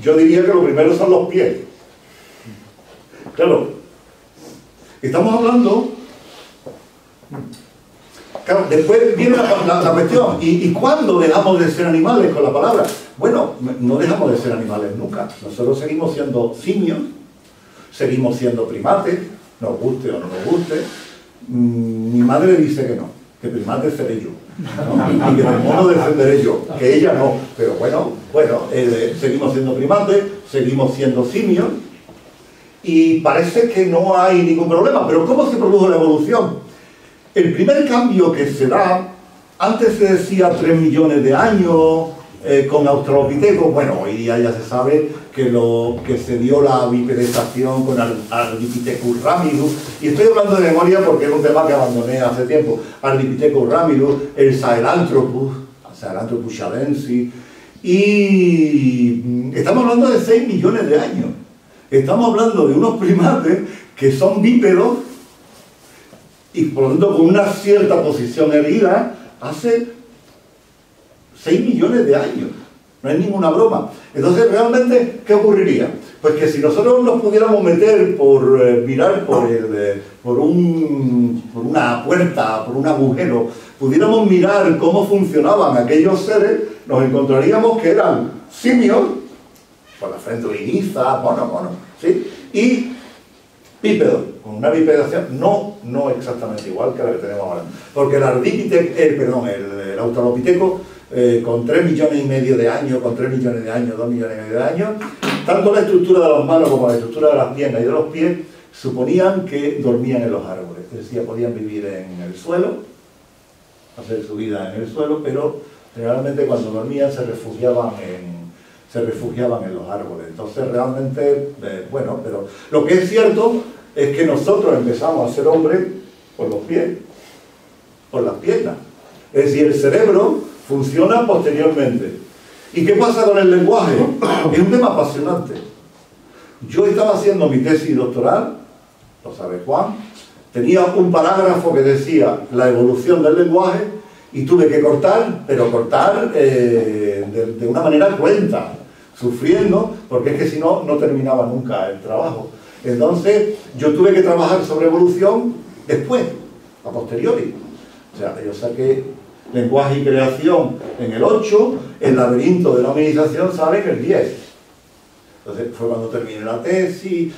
Yo diría que lo primero son los pies. Claro, estamos hablando... Claro, después viene la cuestión, ¿y cuándo dejamos de ser animales con la palabra? Bueno, no dejamos de ser animales nunca. Nosotros seguimos siendo simios, seguimos siendo primates, nos guste o no nos guste. Mi madre dice que no, que primate seré yo, ¿no? Y que del mono defenderé yo, que ella no. Pero bueno, seguimos siendo primates, seguimos siendo simios, y parece que no hay ningún problema. Pero ¿cómo se produjo la evolución? El primer cambio que se da, antes se decía 3 millones de años, con Australopithecus, bueno, hoy día ya se sabe que se dio la bipedización con Ardipithecus ramidus, y estoy hablando de memoria porque es un tema que abandoné hace tiempo. Ardipithecus ramidus, el Sahelanthropus shadensis, y estamos hablando de 6 millones de años. Estamos hablando de unos primates que son bípedos, y por lo tanto con una cierta posición erguida hace 6 millones de años. No es ninguna broma. Entonces, realmente, ¿qué ocurriría? Pues que si nosotros nos pudiéramos meter mirar por una puerta, por un agujero, pudiéramos mirar cómo funcionaban aquellos seres, nos encontraríamos que eran simios, con la frente liniza, ¿sí? Y bípedos, con una bipedación no exactamente igual que la que tenemos ahora. Porque el Australopithecus, con 3 millones y medio de años, con 3 millones de años, 2 millones y medio de años, tanto la estructura de las manos como la estructura de las piernas y de los pies suponían que dormían en los árboles. Es decir, podían vivir en el suelo, hacer su vida en el suelo, pero generalmente cuando dormían se refugiaban en los árboles. Entonces realmente, pero lo que es cierto es que nosotros empezamos a ser hombres por los pies, por las piernas. Es decir, el cerebro funciona posteriormente. ¿Y qué pasa con el lenguaje? Es un tema apasionante. Yo estaba haciendo mi tesis doctoral, lo sabe Juan, tenía un parágrafo que decía la evolución del lenguaje, y tuve que cortar, pero cortar de una manera cruenta, sufriendo, porque es que si no, no terminaba nunca el trabajo. Entonces, yo tuve que trabajar sobre evolución después, a posteriori. O sea, yo saqué lenguaje y creación en el 8, el laberinto de la hominización sale en el 10. Entonces, fue cuando terminé la tesis,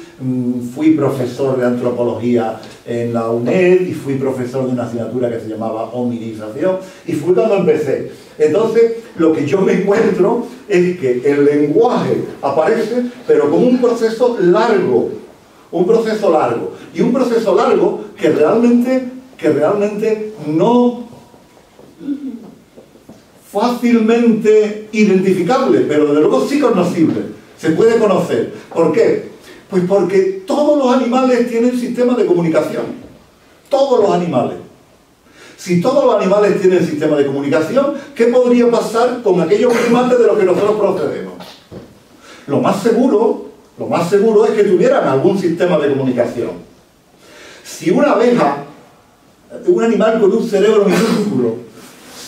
fui profesor de antropología en la UNED y fui profesor de una asignatura que se llamaba hominización, y fue cuando empecé. Entonces, lo que yo me encuentro es que el lenguaje aparece, pero como un proceso largo, y un proceso largo que realmente no fácilmente identificable, pero desde luego sí conocible, se puede conocer. ¿Por qué? Pues porque todos los animales tienen sistema de comunicación, todos los animales. Si todos los animales tienen sistema de comunicación, ¿qué podría pasar con aquellos primates de los que nosotros procedemos? Lo más seguro es que tuvieran algún sistema de comunicación. Si una abeja, un animal con un cerebro minúsculo,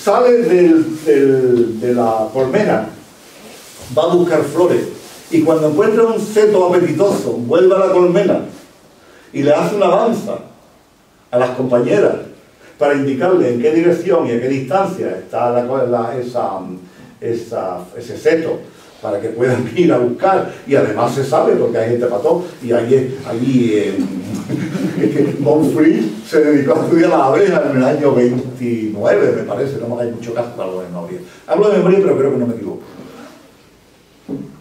sale de la colmena va a buscar flores, y cuando encuentra un seto apetitoso, vuelve a la colmena y le hace una danza a las compañeras para indicarle en qué dirección y a qué distancia está ese seto, para que puedan ir a buscar, y además se sabe porque hay gente para todo, y allí Montfrey se dedicó a estudiar las abejas en el año 29, me parece, no me hagáis mucho caso para hablo de memoria. Hablo de memoria, pero creo que no me equivoco.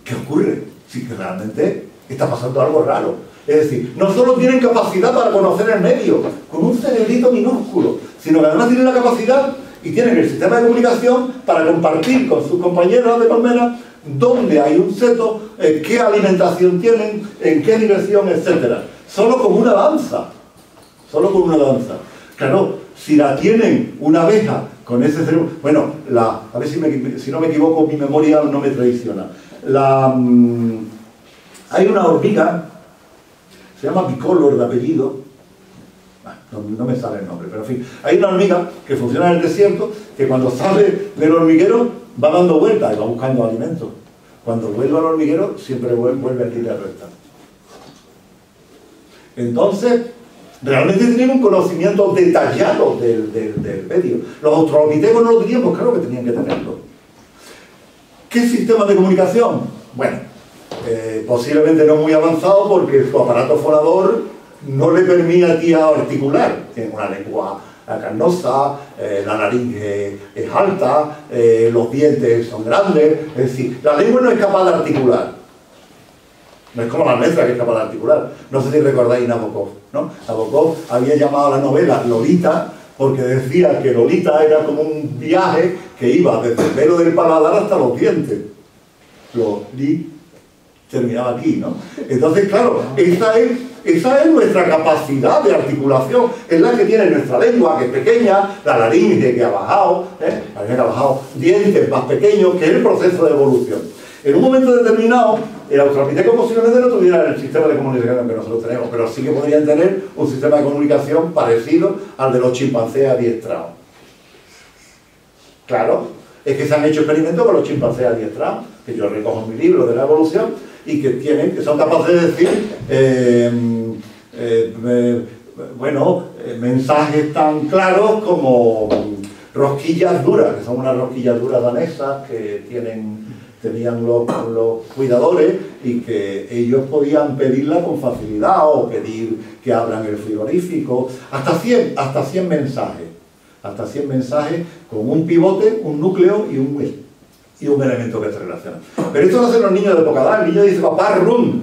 ¿Qué ocurre? Si que realmente está pasando algo raro. Es decir, no solo tienen capacidad para conocer el medio, con un cerebrito minúsculo, sino que además tienen la capacidad y tienen el sistema de comunicación para compartir con sus compañeros de colmena dónde hay un seto, qué alimentación tienen, en qué dirección, etc. Solo con una danza. Solo con una danza. Claro, si la tienen una abeja con ese cerebro... Bueno, a ver si no me equivoco, mi memoria no me traiciona. Hay una hormiga, se llama bicolor de apellido, no me sale el nombre, pero en fin, hay una hormiga que funciona en el desierto, que cuando sale del hormiguero va dando vueltas y va buscando alimentos. Cuando vuelve al hormiguero siempre vuelve a línea recta. Entonces, realmente tienen un conocimiento detallado del medio. Los australopitecos no lo tenían, pues claro que tenían que tenerlo. ¿Qué sistema de comunicación? Bueno, posiblemente no muy avanzado porque su aparato fonador no le permitía articular. Tiene una lengua carnosa, la nariz es alta, los dientes son grandes, es decir, la lengua no es capaz de articular. No es como la letra que es capaz de articular. No sé si recordáis Nabokov, ¿no? Nabokov había llamado a la novela Lolita porque decía que Lolita era como un viaje que iba desde el pelo del paladar hasta los dientes. Loli terminaba aquí, ¿no? Entonces, claro, esa es nuestra capacidad de articulación, es la que tiene nuestra lengua, que es pequeña, la laringe que ha bajado, la laringe que ha bajado, dientes más pequeños, que es el proceso de evolución. En un momento determinado, el australopiteco posiblemente no tuviera el sistema de comunicación que nosotros tenemos, pero sí que podrían tener un sistema de comunicación parecido al de los chimpancés adiestrados. Claro, es que se han hecho experimentos con los chimpancés adiestrados, que yo recojo en mi libro de la evolución, y que son capaces de decir mensajes tan claros como rosquillas duras, que son unas rosquillas duras danesas que tenían los cuidadores y que ellos podían pedirla con facilidad o pedir que abran el frigorífico, hasta 100 mensajes, hasta 100 mensajes con un pivote, un núcleo y un elemento que se relaciona. Pero esto lo hacen los niños de poca edad. El niño dice papá rum.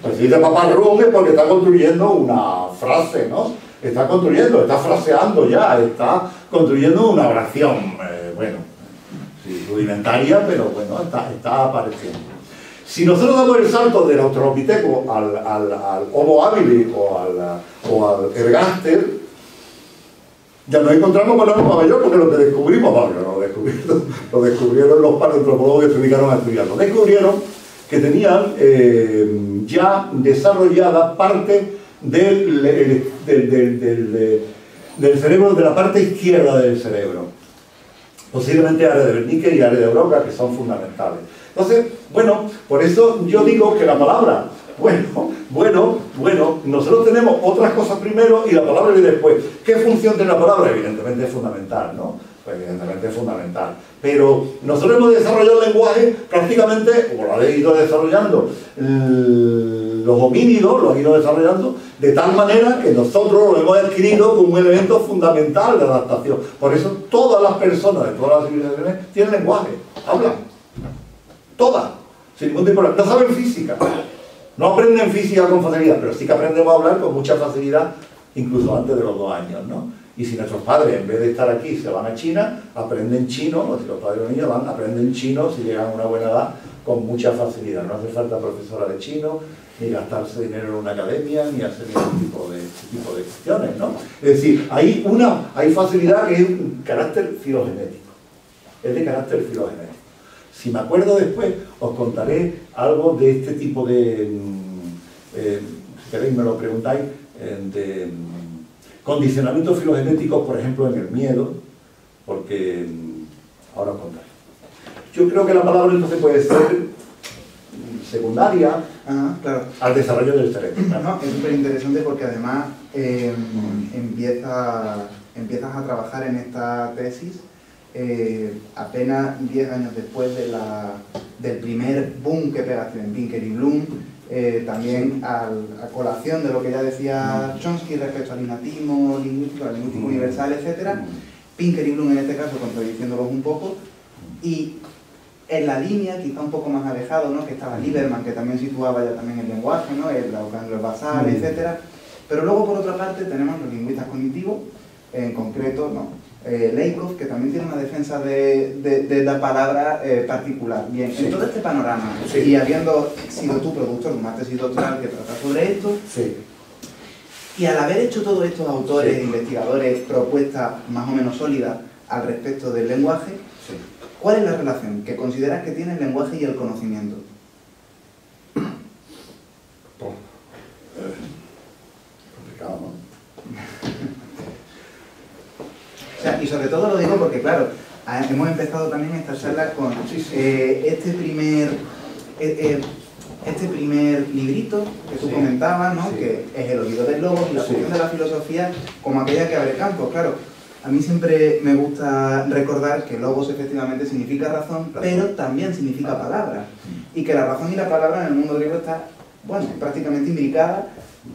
Pues si dice papá rum es porque está construyendo una frase, ¿no? Está fraseando ya, está construyendo una oración, sí, rudimentaria, pero bueno, está apareciendo. Si nosotros damos el salto del australopiteco al Homo habilis o al ergaster, ya nos encontramos con el Homo mayor porque lo que descubrimos, lo descubrieron los paleoantropólogos que se dedicaron a estudiarlo. Descubrieron que tenían ya desarrollada parte del cerebro, de la parte izquierda del cerebro. Posiblemente área de Wernicke y área de Broca, que son fundamentales. Entonces, bueno, por eso yo digo que la palabra, nosotros tenemos otras cosas primero y la palabra viene después. ¿Qué función tiene la palabra? Evidentemente es fundamental, ¿no? Pues evidentemente es fundamental. Pero nosotros hemos desarrollado el lenguaje prácticamente, como lo han ido desarrollando los homínidos, lo han ido desarrollando de tal manera que nosotros lo hemos adquirido como un elemento fundamental de adaptación. Por eso todas las personas de todas las civilizaciones tienen lenguaje, hablan. Todas, sin ningún tipo de problema. No saben física. No aprenden física con facilidad, pero sí que aprendemos a hablar con mucha facilidad, incluso antes de los 2 años, ¿no? Y si nuestros padres, en vez de estar aquí, se van a China, aprenden chino, o si los padres de los niños aprenden chino si llegan a una buena edad con mucha facilidad. No hace falta profesora de chino, ni gastarse dinero en una academia, ni hacer ningún tipo de cuestiones, ¿no? Es decir, hay facilidad que es un carácter filogenético. Es de carácter filogenético. Si me acuerdo después, os contaré algo de este tipo de, si queréis me lo preguntáis, de condicionamientos filogenéticos, por ejemplo, en el miedo, porque ahora os contaré. Yo creo que la palabra entonces puede ser secundaria claro. al desarrollo del cerebro. No, es súper interesante porque además empiezas a trabajar en esta tesis apenas 10 años después del primer boom que pegaste en Pinker y Bloom, también a colación de lo que ya decía Chomsky respecto al innatismo lingüístico, al lingüístico universal, etc. Pinker y Bloom en este caso contradiciéndolos un poco, y en la línea, quizá un poco más alejado, ¿no?, que estaba Lieberman, que también situaba ya también el lenguaje, ¿no?, el basal, etc. Pero luego, por otra parte, tenemos los lingüistas cognitivos, en concreto, ¿no?, Lakoff, que también tiene una defensa de la palabra particular. Bien, en todo este panorama, y habiendo sido tú productor de una tesis doctoral que trata sobre esto, y al haber hecho todos estos autores, investigadores, propuestas más o menos sólidas al respecto del lenguaje, ¿cuál es la relación que consideras que tiene el lenguaje y el conocimiento? Complicado, ¿no? O sea, y sobre todo lo digo porque, claro, hemos empezado también esta charla con este primer librito que tú comentabas, ¿no?, que es El oído del lobo, y la función de la filosofía como aquella que abre campos. Claro, a mí siempre me gusta recordar que logos efectivamente significa razón, pero también significa palabra, y que la razón y la palabra en el mundo griego está, bueno, prácticamente imbricada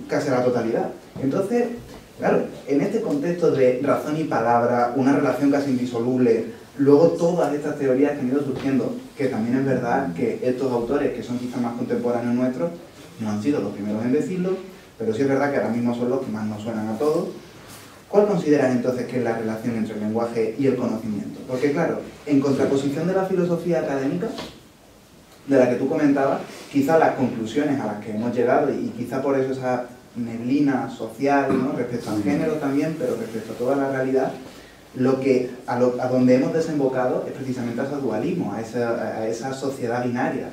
casi a la totalidad. Entonces, claro, en este contexto de razón y palabra, una relación casi indisoluble, luego todas estas teorías que han ido surgiendo, que también es verdad que estos autores, que son quizás más contemporáneos nuestros, no han sido los primeros en decirlo, pero sí es verdad que ahora mismo son los que más nos suenan a todos. ¿Cuál consideras entonces que es la relación entre el lenguaje y el conocimiento? Porque claro, en contraposición de la filosofía académica, de la que tú comentabas, quizá las conclusiones a las que hemos llegado, y quizá por eso esa neblina social, ¿no?, respecto al género también, pero respecto a toda la realidad, a donde hemos desembocado es precisamente a ese dualismo, a esa sociedad binaria,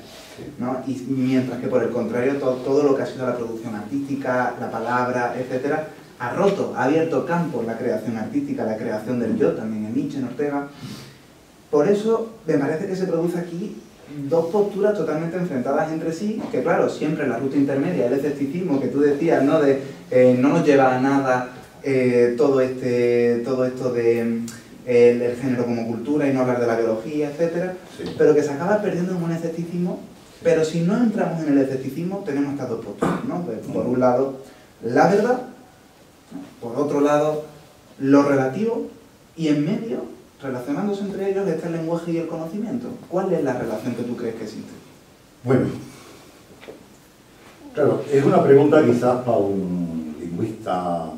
¿no? Y mientras que por el contrario todo lo que ha sido la producción artística, la palabra, etcétera, ha roto, ha abierto campo en la creación artística, la creación del yo, también en Nietzsche, en Ortega. Por eso me parece que se produce aquí dos posturas totalmente enfrentadas entre sí, que claro, siempre en la ruta intermedia, el escepticismo que tú decías, ¿no?, de no nos lleva a nada todo esto de el género como cultura y no hablar de la biología, etcétera, pero que se acaba perdiendo en un escepticismo. Pero si no entramos en el escepticismo, tenemos estas dos posturas, ¿no? Pues, por un lado, la verdad, por otro lado, lo relativo, y en medio, relacionándose entre ellos, está el lenguaje y el conocimiento. ¿Cuál es la relación que tú crees que existe? Bueno, claro, es una pregunta quizás para un lingüista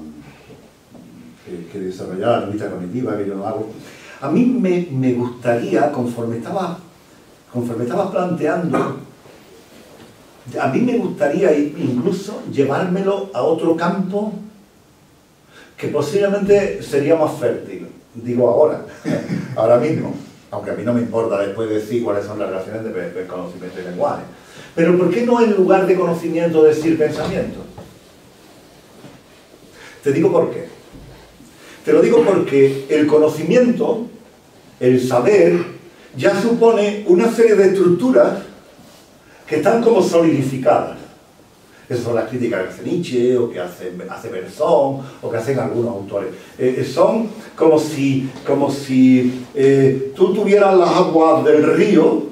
que desarrollara la lingüística cognitiva, que yo no hago. A mí me gustaría, conforme estabas planteando, a mí me gustaría incluso llevármelo a otro campo que posiblemente sería más fértil. Digo ahora mismo, aunque a mí no me importa después decir cuáles son las relaciones de conocimiento y lenguaje. Pero ¿por qué no en lugar de conocimiento decir pensamiento? Te digo por qué. Te lo digo porque el conocimiento, el saber, ya supone una serie de estructuras que están como solidificadas. Esas son las críticas que hace Nietzsche, o que hace Berzón, o que hacen algunos autores. Son como si tú tuvieras las aguas del río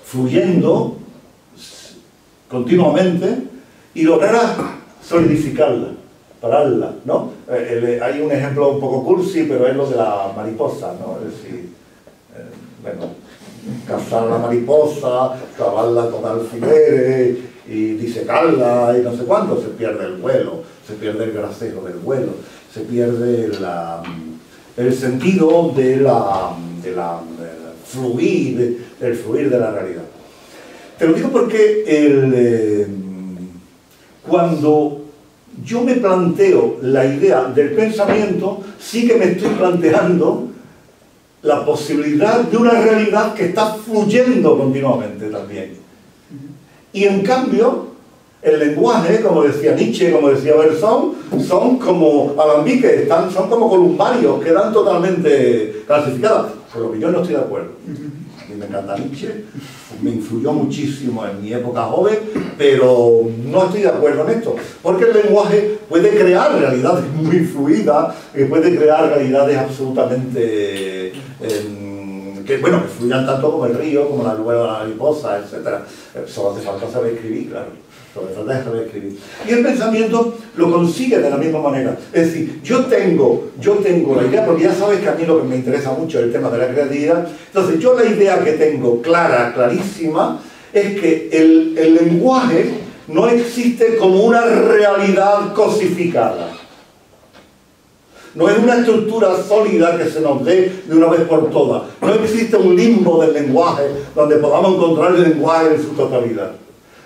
fluyendo continuamente y lograras solidificarlas, pararlas, ¿no? Hay un ejemplo un poco cursi, pero es lo de la mariposa, ¿no? Es decir, bueno, cazar la mariposa, clavarla con alfileres y disecarla y no sé cuánto, se pierde el vuelo, se pierde el gracejo del vuelo, se pierde el sentido del fluir de la realidad. Te lo digo porque cuando yo me planteo la idea del pensamiento, sí que me estoy planteando la posibilidad de una realidad que está fluyendo continuamente también. Y en cambio, el lenguaje, como decía Nietzsche, como decía Berzón, son como alambiques, son como columbarios, quedan totalmente clasificados, por lo que yo no estoy de acuerdo. A mí me encanta Nietzsche, me influyó muchísimo en mi época joven, pero no estoy de acuerdo en esto, porque el lenguaje puede crear realidades muy fluidas, puede crear realidades absolutamente que fluyan tanto como el río, como la nube de la mariposa, etc. Solo hace falta saber escribir, claro. Solo hace falta saber escribir. Y el pensamiento lo consigue de la misma manera. Es decir, yo tengo la idea, porque ya sabes que a mí lo que me interesa mucho es el tema de la creatividad. Entonces, yo la idea que tengo clarísima, es que el lenguaje no existe como una realidad cosificada. No es una estructura sólida que se nos dé de una vez por todas. No existe un limbo del lenguaje donde podamos encontrar el lenguaje en su totalidad.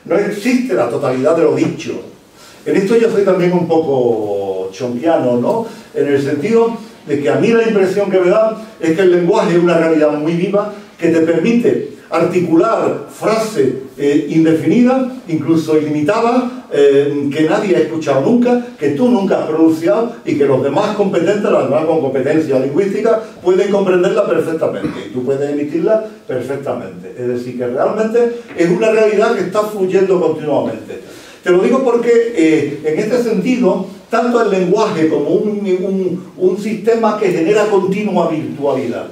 No existe la totalidad de lo dicho. En esto yo soy también un poco chompiano, ¿no? En el sentido de que a mí la impresión que me da es que el lenguaje es una realidad muy viva que te permite articular frases indefinidas, incluso ilimitadas, que nadie ha escuchado nunca, que tú nunca has pronunciado y que los demás competentes, las demás con competencia lingüística, pueden comprenderla perfectamente y tú puedes emitirla perfectamente. Es decir, que realmente es una realidad que está fluyendo continuamente. Te lo digo porque en este sentido, tanto el lenguaje como un sistema que genera continua virtualidad,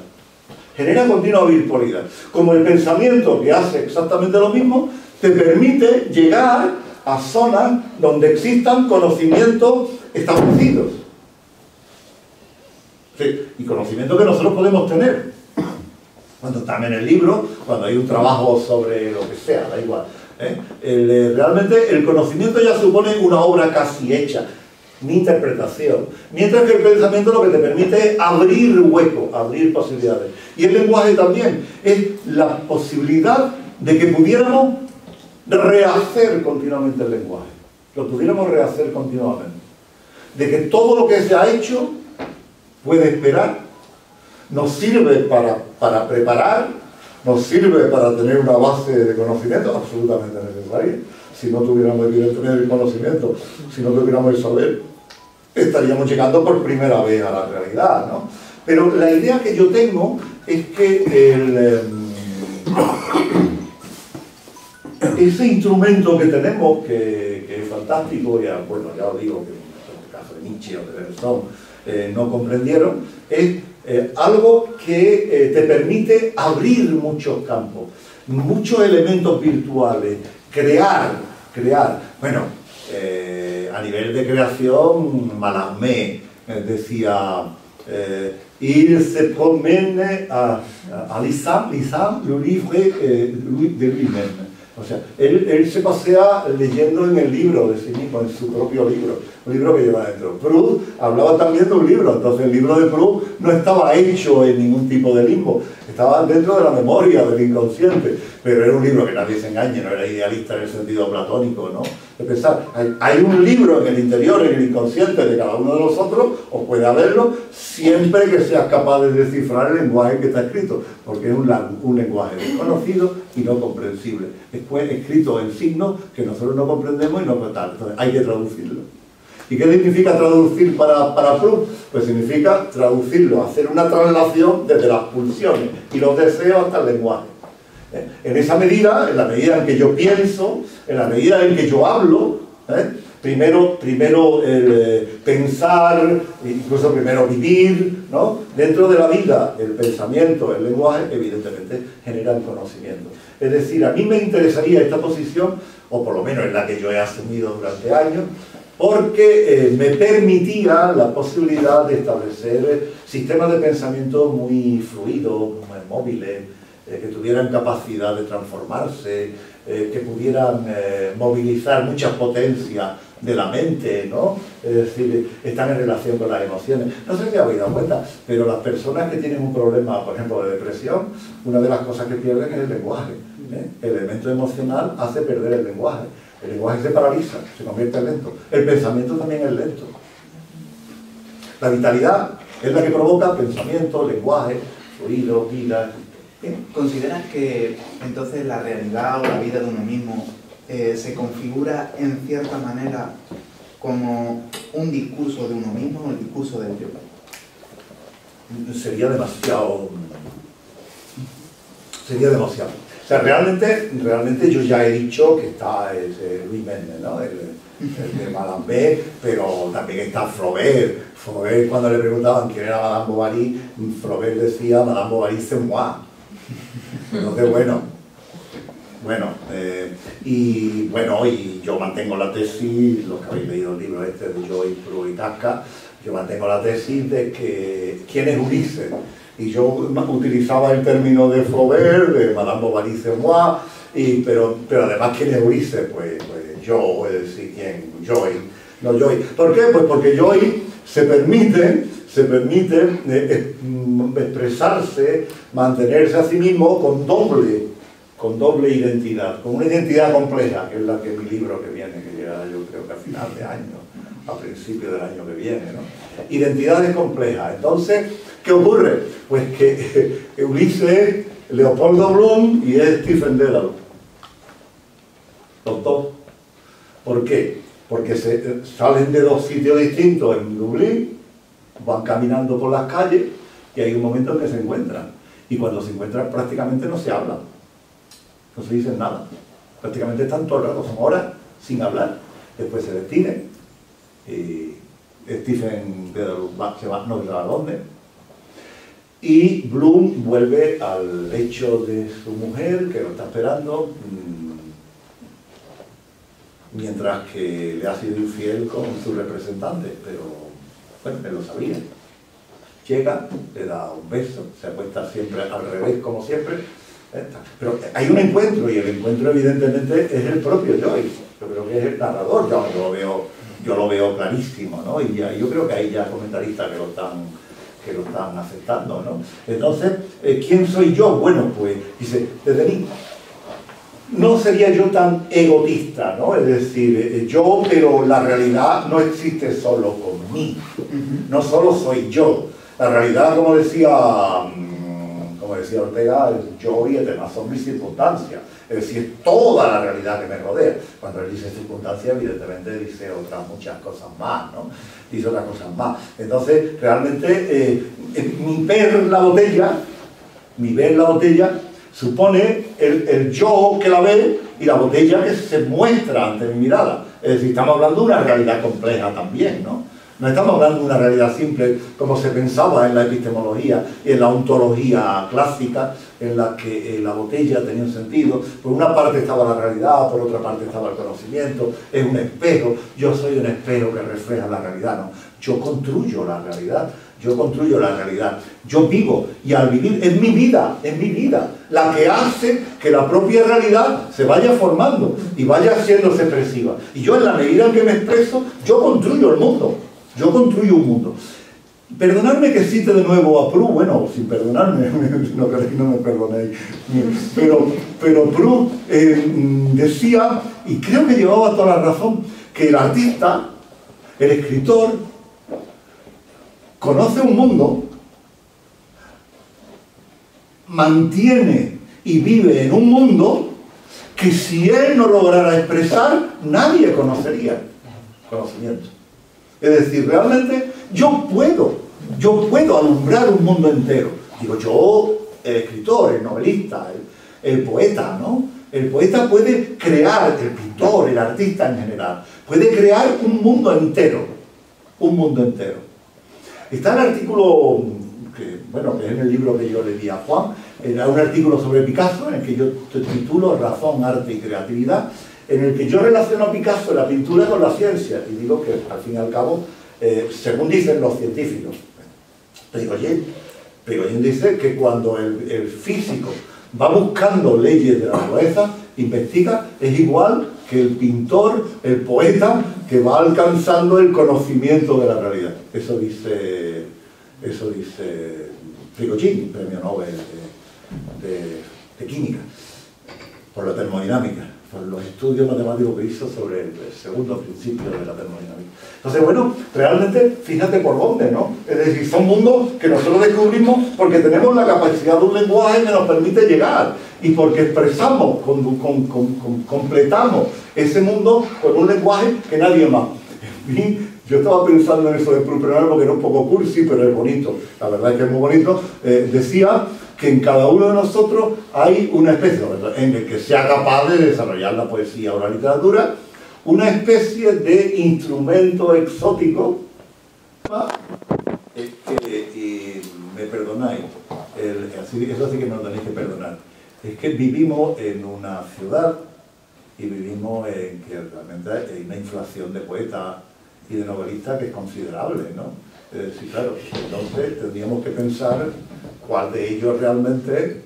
como el pensamiento, que hace exactamente lo mismo, te permite llegar a zonas donde existan conocimientos establecidos. Sí, y conocimientos que nosotros podemos tener. Cuando están en el libro, cuando hay un trabajo sobre lo que sea, da igual. Realmente el conocimiento ya supone una obra casi hecha, mi interpretación. Mientras que el pensamiento lo que te permite es abrir huecos, abrir posibilidades. Y el lenguaje también es la posibilidad de que pudiéramos rehacer continuamente el lenguaje. Lo pudiéramos rehacer continuamente. De que todo lo que se ha hecho puede esperar, nos sirve para preparar, nos sirve para tener una base de conocimiento absolutamente necesaria. Si no tuviéramos evidentemente el conocimiento, si no tuviéramos el saber, estaríamos llegando por primera vez a la realidad, ¿no? Pero la idea que yo tengo es que ese instrumento que tenemos, que es fantástico, ya os digo que en el caso de Nietzsche o de Bergson no comprendieron, es algo que te permite abrir muchos campos, muchos elementos virtuales, crear. Bueno, a nivel de creación, Malamé decía, il se promène à lisant le livre de lui-même. O sea, él se pasea leyendo en el libro de sí mismo, en su propio libro, un libro que lleva dentro. Proust hablaba también de un libro, entonces el libro de Proust no estaba hecho en ningún tipo de limbo, estaba dentro de la memoria, del inconsciente, pero era un libro que nadie se engañe, no era idealista en el sentido platónico, ¿no? De pensar, hay un libro en el interior, en el inconsciente de cada uno de nosotros, o puede haberlo, siempre que seas capaz de descifrar el lenguaje que está escrito, porque es un lenguaje desconocido y no comprensible. Después escrito en signos que nosotros no comprendemos y no tal. Entonces hay que traducirlo. ¿Y qué significa traducir para Proust? Pues significa traducirlo, hacer una traslación desde las pulsiones y los deseos hasta el lenguaje. En esa medida, en la medida en que yo pienso, en la medida en que yo hablo, primero pensar, incluso primero vivir, ¿no? Dentro de la vida, el pensamiento, el lenguaje, evidentemente generan conocimiento. Es decir, a mí me interesaría esta posición, o por lo menos en la que yo he asumido durante años, porque me permitía la posibilidad de establecer sistemas de pensamiento muy fluidos, muy móviles, que tuvieran capacidad de transformarse, que pudieran movilizar muchas potencias de la mente, ¿no? Es decir, están en relación con las emociones. No sé si habéis dado cuenta, pero las personas que tienen un problema, por ejemplo, de depresión, una de las cosas que pierden es el lenguaje. El elemento emocional hace perder el lenguaje. El lenguaje se paraliza, se convierte en lento. El pensamiento también es lento. La vitalidad es la que provoca pensamiento, lenguaje, fluido, vida. ¿Consideras que entonces la realidad o la vida de uno mismo se configura en cierta manera como un discurso de uno mismo o el discurso del yo? Sería demasiado... sería demasiado. O sea, realmente yo ya he dicho que está Luis Méndez, ¿no? El de Madame B, pero también está Flaubert. Flaubert, cuando le preguntaban quién era Madame Bovary, Flaubert decía Madame Bovary c'est moi. Entonces, y yo mantengo la tesis, los que habéis leído el libro este de Joyce, Proust y Kafka, yo mantengo la tesis de que ¿quién es Ulises? Y yo utilizaba el término de Flaubert, de Madame Bovary c'est moi, pero además ¿quién es Ulises? Pues yo, es decir, ¿quién? Joyce, no Joyce. ¿Por qué? Pues porque Joyce se permite expresarse, mantenerse a sí mismo con doble identidad, con una identidad compleja, que es la que mi libro que viene, que llega yo creo que a final de año, a principio del año que viene, ¿no? Identidades complejas. Entonces, ¿qué ocurre? Pues que Ulises es Leopoldo Bloom y es Stephen Dedalus. Los dos. ¿Por qué? Porque salen de dos sitios distintos en Dublín, van caminando por las calles y hay un momento en que se encuentran. Y cuando se encuentran prácticamente no se hablan. No se dicen nada. Prácticamente están todo el rato, son horas sin hablar. Después se despiden. Y Stephen Dedalus se va, no sé a dónde. Y Bloom vuelve al lecho de su mujer, que lo está esperando, mientras que le ha sido infiel con su representante. Pero, bueno, él lo sabía. Llega, le da un beso, se acuesta siempre al revés, como siempre. Pero hay un encuentro, y el encuentro evidentemente es el propio Joyce. Yo creo que es el narrador, yo lo veo clarísimo, ¿no? Y yo creo que hay ya comentaristas que lo están aceptando, ¿no? Entonces, ¿quién soy yo? Bueno, pues, dice, desde mí, no sería yo tan egotista, ¿no? Es decir, yo, pero la realidad no existe solo conmigo, no solo soy yo. La realidad, como decía Ortega, es yo y el demás son mis circunstancias. Es decir, toda la realidad que me rodea. Cuando él dice circunstancias, evidentemente dice otras muchas cosas más, ¿no? Dice otras cosas más. Entonces, realmente, mi ver la botella supone el yo que la ve y la botella que se muestra ante mi mirada. Es decir, estamos hablando de una realidad compleja también, ¿no? No estamos hablando de una realidad simple como se pensaba en la epistemología y en la ontología clásica, en la que la botella tenía un sentido. Por una parte estaba la realidad, por otra parte estaba el conocimiento, es un espejo. Yo soy un espejo que refleja la realidad, ¿no? Yo construyo la realidad, yo vivo, y al vivir es mi vida la que hace que la propia realidad se vaya formando y vaya haciéndose expresiva. Y yo, en la medida en que me expreso, yo construyo el mundo. Yo construyo un mundo. Perdonadme que cite de nuevo a Proust, bueno, sin perdonarme, no queréis que no me perdonéis, pero Proust decía, y creo que llevaba toda la razón, que el artista, el escritor, conoce un mundo, mantiene y vive en un mundo que si él no lograra expresar, nadie conocería conocimiento. Es decir, realmente yo puedo alumbrar un mundo entero. Digo, yo, el escritor, el novelista, el poeta, ¿no? El poeta puede crear, el pintor, el artista en general, puede crear un mundo entero. Un mundo entero. Está el artículo, que es en el libro que yo le di a Juan, era un artículo sobre Picasso, en el que yo titulo Razón, Arte y Creatividad, en el que yo relaciono a Picasso, la pintura, con la ciencia, y digo que al fin y al cabo, según dicen los científicos, Périgoyen dice que cuando el físico va buscando leyes de la naturaleza, investiga, es igual que el pintor, el poeta, que va alcanzando el conocimiento de la realidad. Eso dice Périgoyen, premio Nobel de química, por la termodinámica, por los estudios matemáticos que hizo sobre el segundo principio de la termodinámica. Entonces, bueno, realmente, fíjate por dónde, ¿no? Es decir, son mundos que nosotros descubrimos porque tenemos la capacidad de un lenguaje que nos permite llegar, y porque expresamos, completamos ese mundo con un lenguaje que nadie más. Y yo estaba pensando en eso de Proust, pero porque era un poco cursi, pero es bonito. La verdad es que es muy bonito. Decía que en cada uno de nosotros hay una especie, en el que sea capaz de desarrollar la poesía o la literatura, una especie de instrumento exótico, y me perdonáis, eso sí que me lo tenéis que perdonar, es que vivimos en una ciudad y vivimos en que realmente hay una inflación de poetas y de novelistas que es considerable, ¿no? Es decir, claro, entonces tendríamos que pensar cuál de ellos realmente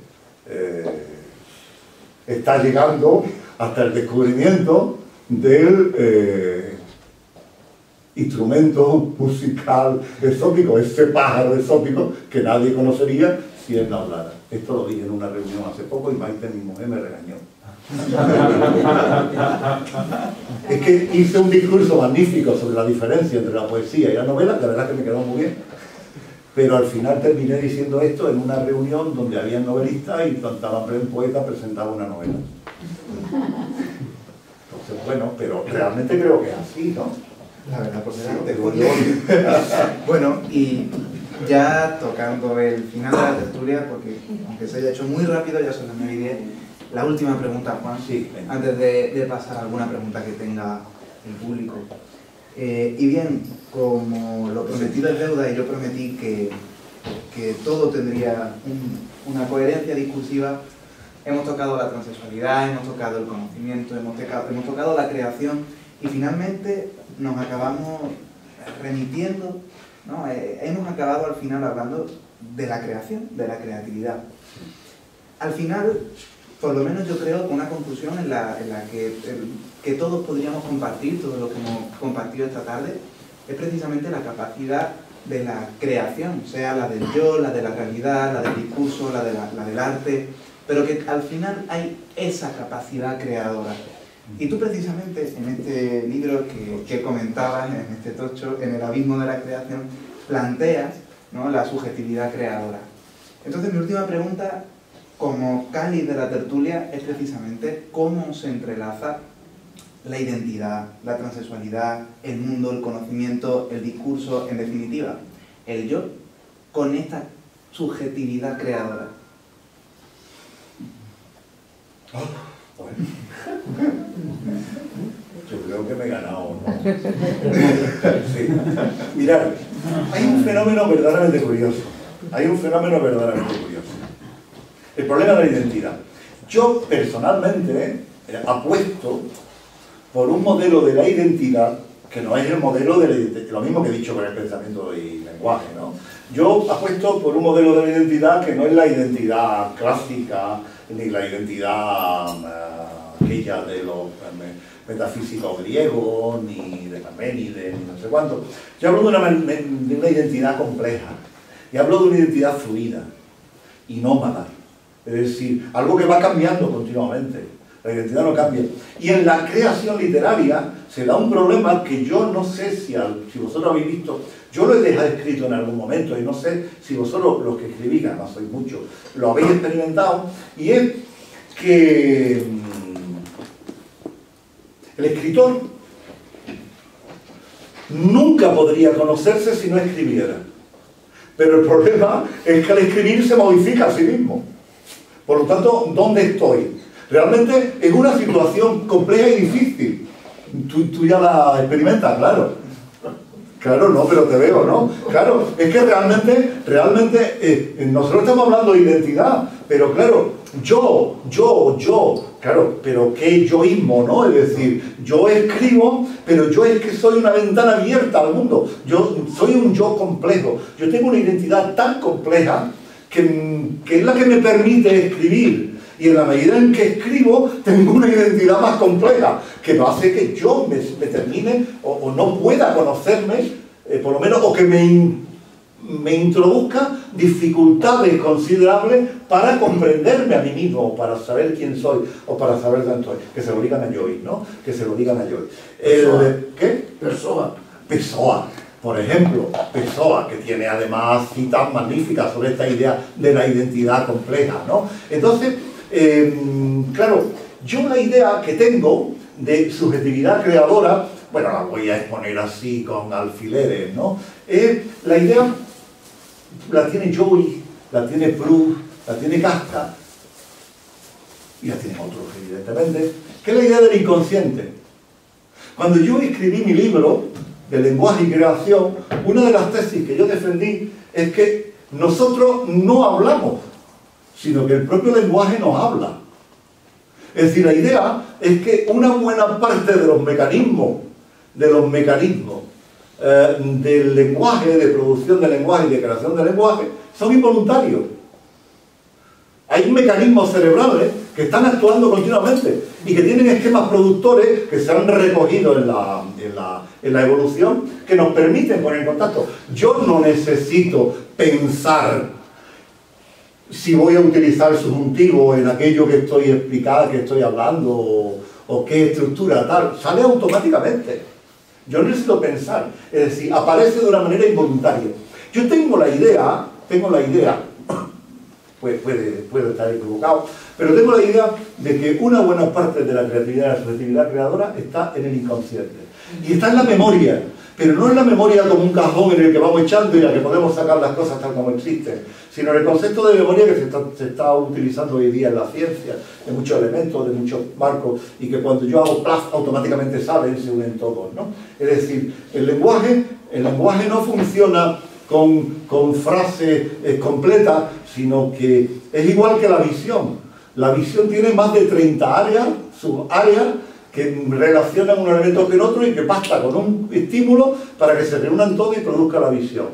está llegando hasta el descubrimiento del instrumento musical exótico, ese pájaro exótico que nadie conocería si él no hablara. Esto lo dije en una reunión hace poco y Maite, mi mujer, me regañó. Es que hice un discurso magnífico sobre la diferencia entre la poesía y la novela, la verdad que me quedó muy bien, pero al final terminé diciendo esto en una reunión donde había novelistas y cantaba un poeta presentaba una novela. Entonces, bueno, pero realmente creo que es así, ¿no? La verdad, pues era bueno, y ya tocando el final de la tertulia, porque aunque se haya hecho muy rápido, ya son las 9:10, la última pregunta, Juan, sí, antes de pasar a alguna pregunta que tenga el público. Y bien, como lo prometido es deuda y yo prometí que todo tendría una coherencia discursiva, hemos tocado la transexualidad, hemos tocado el conocimiento, hemos tocado la creación y finalmente nos acabamos remitiendo, ¿no? Hemos acabado al final hablando de la creación, de la creatividad. Al final, por lo menos yo creo que una conclusión en la que todos podríamos compartir, todo lo que hemos compartido esta tarde, es precisamente la capacidad de la creación, sea la del yo, la de la realidad, la del discurso, la del arte, pero que al final hay esa capacidad creadora. Y tú precisamente en este libro que comentabas, en este tocho, en el abismo de la creación, planteas, ¿no?, la subjetividad creadora. Entonces mi última pregunta, como cáliz de la tertulia, es precisamente cómo se entrelaza la identidad, la transexualidad, el mundo, el conocimiento, el discurso, en definitiva, el yo, con esta subjetividad creadora. Bueno. Yo creo que me he ganado, ¿no? Sí. Mirad, hay un fenómeno verdaderamente curioso. El problema de la identidad. Yo personalmente apuesto por un modelo de la identidad que no es el modelo de la identidad, lo mismo que he dicho con el pensamiento y lenguaje, ¿no? Yo apuesto por un modelo de la identidad que no es la identidad clásica, ni la identidad aquella de los metafísicos griegos, ni de Parménides, ni no sé cuánto. Yo hablo de una identidad compleja, y hablo de una identidad fluida y nómada. Es decir, algo que va cambiando continuamente. La identidad no cambia. Y en la creación literaria se da un problema que yo no sé si vosotros habéis visto. Yo lo he dejado escrito en algún momento y no sé si vosotros, los que escribís, además sois muchos, lo habéis experimentado. Y es que el escritor nunca podría conocerse si no escribiera. Pero el problema es que al escribir se modifica a sí mismo. Por lo tanto, ¿dónde estoy? Realmente es una situación compleja y difícil. Tú ya la experimentas, claro. Claro, no, pero te veo, ¿no? Claro, es que realmente nosotros estamos hablando de identidad, pero claro, claro, pero qué yoísmo, ¿no? Es decir, yo escribo, pero yo es que soy una ventana abierta al mundo. Yo soy un yo complejo. Yo tengo una identidad tan compleja que es la que me permite escribir. Y en la medida en que escribo, tengo una identidad más compleja, que no hace que yo me termine o no pueda conocerme, por lo menos, o que me introduzca dificultades considerables para comprenderme a mí mismo, para saber quién soy, o para saber dónde estoy. Que se lo digan a Joyce, ¿no? Que se lo digan a Joyce. ¿Qué? Pessoa. Por ejemplo, Pessoa, que tiene además citas magníficas sobre esta idea de la identidad compleja, ¿no? Entonces, claro, yo la idea que tengo de subjetividad creadora, bueno, la voy a exponer así con alfileres, ¿no? La idea la tiene Joyce, la tiene Proust, la tiene Kafka, y la tienen otros, evidentemente, que es la idea del inconsciente. Cuando yo escribí mi libro de lenguaje y creación, una de las tesis que yo defendí es que nosotros no hablamos, sino que el propio lenguaje nos habla. Es decir, la idea es que una buena parte de los mecanismos del lenguaje, de producción de lenguaje y de creación de lenguaje, son involuntarios. Hay mecanismos cerebrales que están actuando continuamente y que tienen esquemas productores que se han recogido en la evolución, que nos permiten poner en contacto. Yo no necesito pensar si voy a utilizar subjuntivo en aquello que estoy explicando, que estoy hablando, o qué estructura tal, sale automáticamente. Yo no necesito pensar, es decir, aparece de una manera involuntaria. Yo tengo la idea, puede estar equivocado, pero tengo la idea de que una buena parte de la creatividad y la subjetividad creadora está en el inconsciente. Y está en la memoria, pero no en la memoria como un cajón en el que vamos echando y a que podemos sacar las cosas tal como existen, sino en el concepto de memoria que se está utilizando hoy día en la ciencia, de muchos elementos, de muchos marcos, y que cuando yo hago plaf automáticamente salen, se unen todos, ¿no? Es decir, el lenguaje no funciona con frases completas, sino que es igual que la visión. La visión tiene más de 30 áreas, subáreas, que relacionan un elemento con otro y que basta con un estímulo para que se reúnan todos y produzca la visión.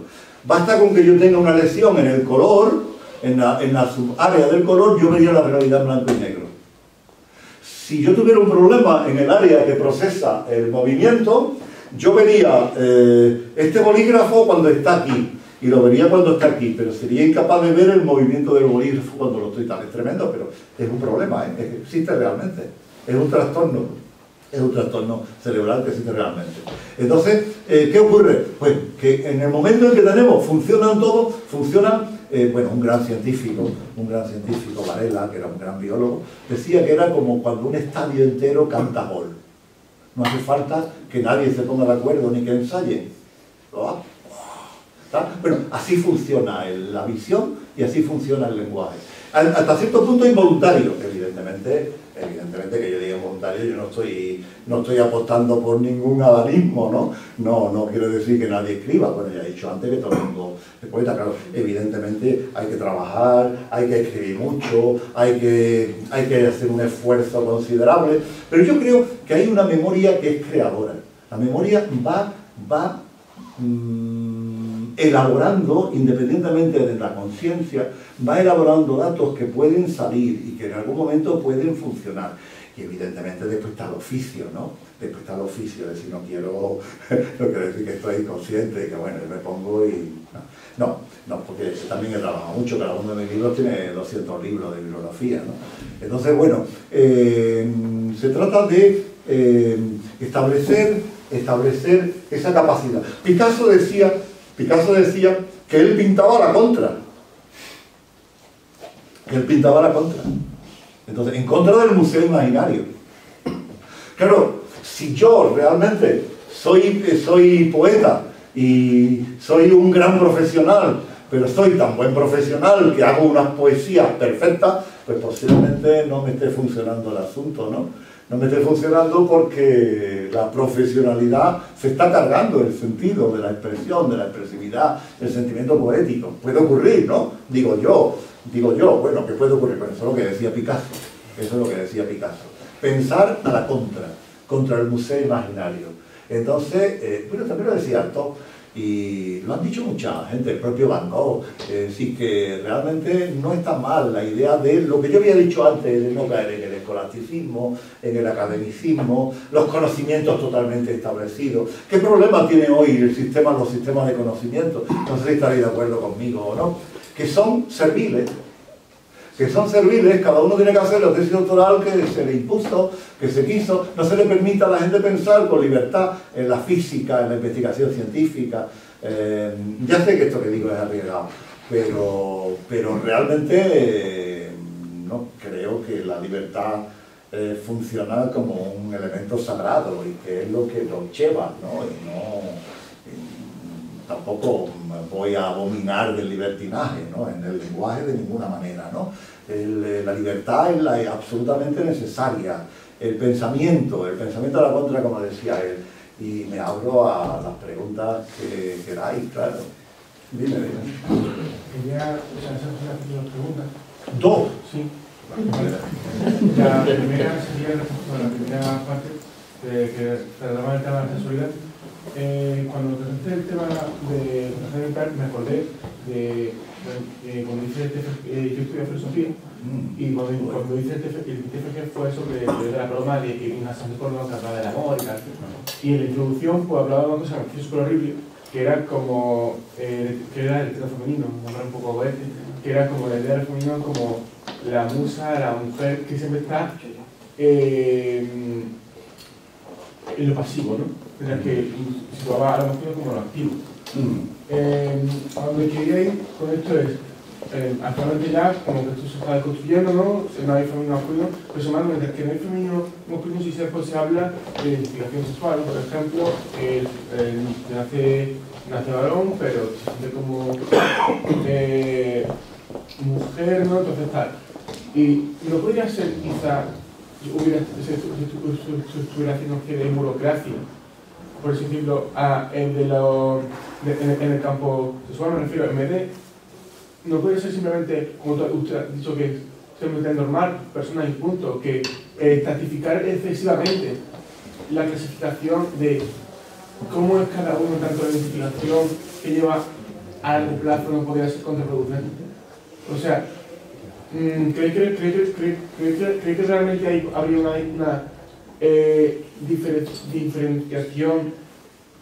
Basta con que yo tenga una lesión en el color, en la subárea del color, yo vería la realidad en blanco y negro. Si yo tuviera un problema en el área que procesa el movimiento, yo vería este bolígrafo cuando está aquí, y lo vería cuando está aquí, pero sería incapaz de ver el movimiento del bolígrafo cuando lo estoy tal. Es tremendo, pero es un problema, existe realmente. Es un trastorno cerebral que existe realmente. Entonces, ¿qué ocurre? Pues que en el momento en que tenemos, funcionan todos, bueno, un gran científico, Varela, que era un gran biólogo, decía que era como cuando un estadio entero canta gol. No hace falta que nadie se ponga de acuerdo ni que ensaye. Bueno, así funciona la visión y así funciona el lenguaje. Hasta cierto punto involuntario, evidentemente que yo diga involuntario, yo no estoy apostando por ningún adanismo, ¿no? No quiero decir que nadie escriba, bueno, ya he dicho antes que todo el mundo es poeta, claro, evidentemente hay que trabajar, hay que escribir mucho, hay que hacer un esfuerzo considerable, pero yo creo que hay una memoria que es creadora. La memoria va elaborando, independientemente de la conciencia, va elaborando datos que pueden salir y que en algún momento pueden funcionar. Y evidentemente después está el oficio, ¿no? Después está el oficio, es decir, no quiero decir que estoy consciente, que bueno, yo me pongo y... No, porque también he trabajado mucho, cada uno de mis libros tiene 200 libros de bibliografía, ¿no? Entonces, bueno, se trata de establecer esa capacidad. Picasso decía que él pintaba la contra. Entonces, en contra del museo imaginario. Claro, si yo realmente soy poeta y soy un gran profesional, pero soy tan buen profesional que hago unas poesías perfectas, pues posiblemente no me esté funcionando el asunto, ¿no? No me esté funcionando porque la profesionalidad se está cargando el sentido de la expresión, de la expresividad, el sentimiento poético. Puede ocurrir, ¿no? Digo yo, bueno, ¿qué puede ocurrir? Bueno, eso es lo que decía Picasso. Pensar a la contra el museo imaginario. Entonces, bueno, también lo decía Artaud, y lo han dicho mucha gente, el propio Van Gogh, sí que realmente no está mal la idea de lo que yo había dicho antes, de no caer en el escolasticismo, en el academicismo, los conocimientos totalmente establecidos. ¿Qué problema tiene hoy los sistemas de conocimiento? No sé si estaréis de acuerdo conmigo o no, que son serviles, cada uno tiene que hacer la tesis doctoral que se le impuso, que se quiso, no se le permite a la gente pensar con libertad en la física, en la investigación científica. Ya sé que esto que digo es arriesgado, pero realmente no creo que la libertad funciona como un elemento sagrado y que es lo que nos lleva, ¿no? tampoco voy a abominar del libertinaje, ¿no? En el lenguaje de ninguna manera, ¿no? La libertad es absolutamente necesaria. El pensamiento a la contra, como decía él. Y me abro a las preguntas que queráis, claro. Dime. Quería hacer dos preguntas. ¿Dos? Sí. La primera sería la primera parte que trataba el tema de la sexualidad. Cuando trataste el tema de educación mental, me acordé de cuando hice el TFG, yo estudié filosofía, y cuando hice el TFG fue sobre la broma de que una Sánchez Córdoba que hablaba del amor y tal. Y en la introducción pues hablaba de una cosa que me pareció súper horrible, que era como, que era el tema femenino, un poco goete, que era como la idea del femenino como la musa, la mujer que siempre está en lo pasivo, ¿no? En el que situaba a la mujer como lo activo. A donde quería ir con esto es, actualmente ya, como que esto se está construyendo, ¿no? No hay femenino masculino, pero se llama, mientras que no hay femenino masculino, sí se habla de identificación sexual, por ejemplo, nace varón, pero se siente como mujer, ¿no? Entonces tal. Y no podría ser, quizá, estuviera haciendo de burocracia, por así decirlo, en el campo sexual, me refiero, en vez de, no puede ser simplemente, como usted ha dicho, que simplemente normal, personas y punto, que estratificar excesivamente la clasificación de cómo es cada uno, tanto la identificación que lleva a largo plazo no podría ser contraproducente. O sea, ¿cree que realmente habría una diferenciación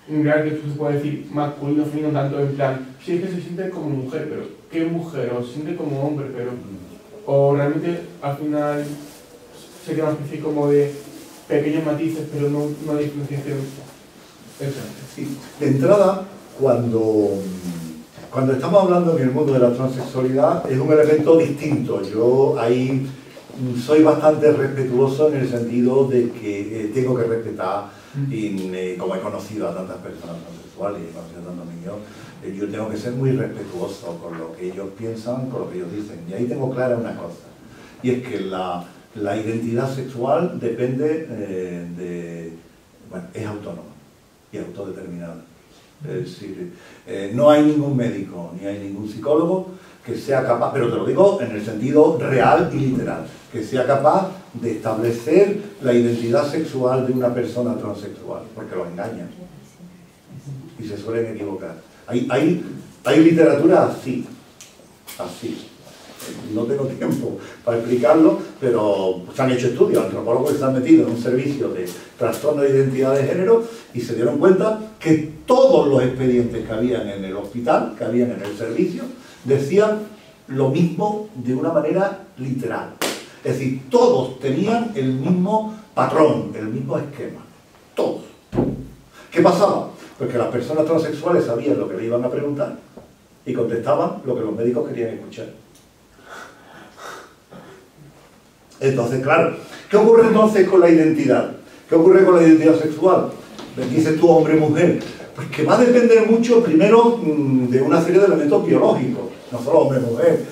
real que se puede decir masculino o femenino, tanto en plan, sí es que se siente como mujer, pero ¿qué mujer? O se siente como hombre, pero o realmente al final sería una especie como de pequeños matices, pero no una diferenciación. Sí. De entrada, cuando estamos hablando en el mundo de la transexualidad, es un elemento distinto. Yo ahí soy bastante respetuoso en el sentido de que tengo que respetar, y como he conocido a tantas personas transexuales y he conocido a tantos niños, yo tengo que ser muy respetuoso con lo que ellos piensan, con lo que ellos dicen. Y ahí tengo clara una cosa, y es que la identidad sexual depende bueno, es autónoma y autodeterminada. Es decir, no hay ningún médico ni hay ningún psicólogo que sea capaz, pero te lo digo en el sentido real y literal, que sea capaz de establecer la identidad sexual de una persona transexual, porque los engañan y se suelen equivocar. Hay literatura así. No tengo tiempo para explicarlo, pero se han hecho estudios, antropólogos que se han metido en un servicio de trastorno de identidad de género y se dieron cuenta que todos los expedientes que habían en el hospital, que habían en el servicio, decían lo mismo de una manera literal. Es decir, todos tenían el mismo patrón, el mismo esquema. Todos. ¿Qué pasaba? Pues que las personas transexuales sabían lo que le iban a preguntar y contestaban lo que los médicos querían escuchar. Entonces, claro, ¿qué ocurre entonces con la identidad? ¿Qué ocurre con la identidad sexual? Dices tú hombre-mujer. Pues que va a depender mucho, primero, de una serie de elementos biológicos. No solo hombre-mujer,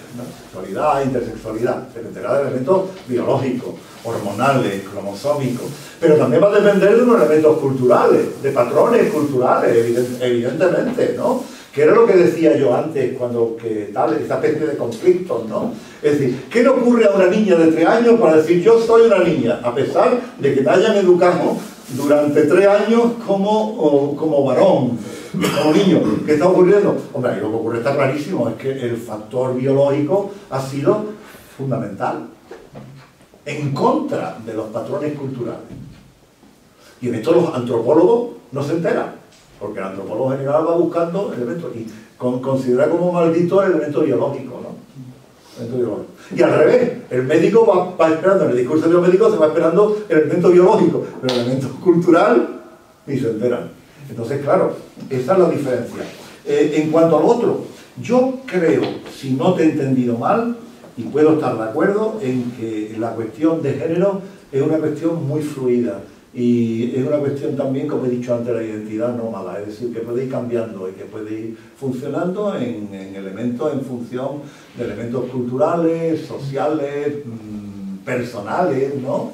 sexualidad, intersexualidad. Dependerá de elementos biológicos, hormonales, cromosómicos. Pero también va a depender de unos elementos culturales, de patrones culturales, evidentemente, ¿no? Que era lo que decía yo antes, cuando esta especie de conflictos, ¿no? Es decir, ¿qué le ocurre a una niña de 3 años para decir yo soy una niña? A pesar de que me hayan educado durante 3 años como varón, como niño. ¿Qué está ocurriendo? Hombre, ahí lo que ocurre está clarísimo, es que el factor biológico ha sido fundamental, en contra de los patrones culturales. Y en esto los antropólogos no se enteran. Porque el antropólogo general va buscando elementos y considera como maldito el elemento biológico, ¿no? Y al revés, el médico va esperando, en el discurso de los médicos se va esperando el elemento biológico, pero el elemento cultural ni se enteran. Entonces, claro, esa es la diferencia. En cuanto al otro, yo creo, si no te he entendido mal, y puedo estar de acuerdo en que la cuestión de género es una cuestión muy fluida, Y es una cuestión también, como he dicho antes, la identidad nómada, es decir, que puede ir cambiando y que puede ir funcionando en elementos, en función de elementos culturales, sociales, personales, ¿no?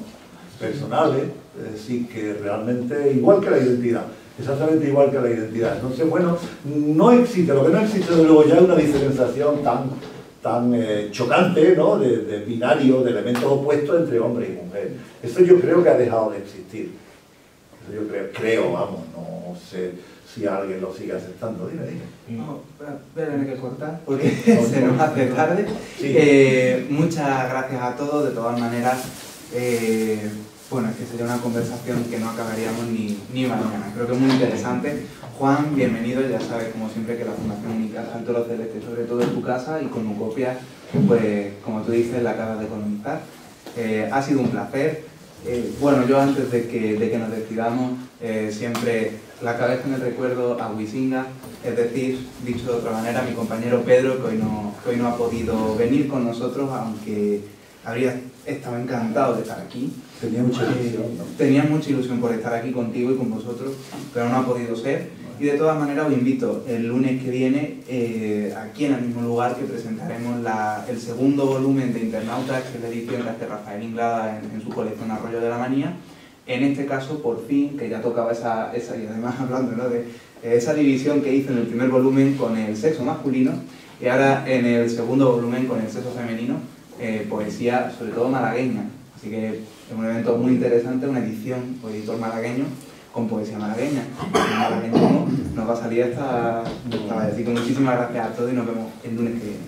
Personales, es decir, que realmente igual que la identidad, exactamente igual que la identidad. Entonces, bueno, no existe, lo que no existe de luego ya es una diferenciación tan chocante, ¿no? De binario, de elementos opuestos entre hombre y mujer. Eso yo creo que ha dejado de existir. Eso yo creo, vamos, no sé si alguien lo sigue aceptando. Dime. No, voy a tener que cortar porque se nos hace tarde. Sí. Muchas gracias a todos, de todas maneras. Bueno, es que sería una conversación que no acabaríamos ni mañana. Creo que es muy interesante. Juan, bienvenido. Ya sabes, como siempre, que la Fundación Única Salto Los Celestes, sobre todo en tu casa, y con Ucopia, pues, como tú dices, la acabas de colonizar. Ha sido un placer. Bueno, yo antes de que nos despidamos, siempre la cabeza en el recuerdo a Huizinga, es decir, dicho de otra manera, mi compañero Pedro, que hoy no ha podido venir con nosotros, aunque habría estado encantado de estar aquí. Tenía mucha ilusión, ¿no? Tenía mucha ilusión por estar aquí contigo y con vosotros, pero no ha podido ser. Y de todas maneras os invito el lunes que viene, aquí en el mismo lugar, que presentaremos el segundo volumen de Internautas, que es la edición que hace Rafael Inglada en su colección Arroyo de la Manía. En este caso, por fin, que ya tocaba esa y además hablando, ¿no?, de esa división que hizo en el primer volumen con el sexo masculino, y ahora en el segundo volumen con el sexo femenino, poesía, sobre todo malagueña. Así que es un evento muy interesante, una edición o editor malagueño con poesía malagueña. El malagueñismo nos va a salir esta vez. Así que muchísimas gracias a todos y nos vemos el lunes que viene.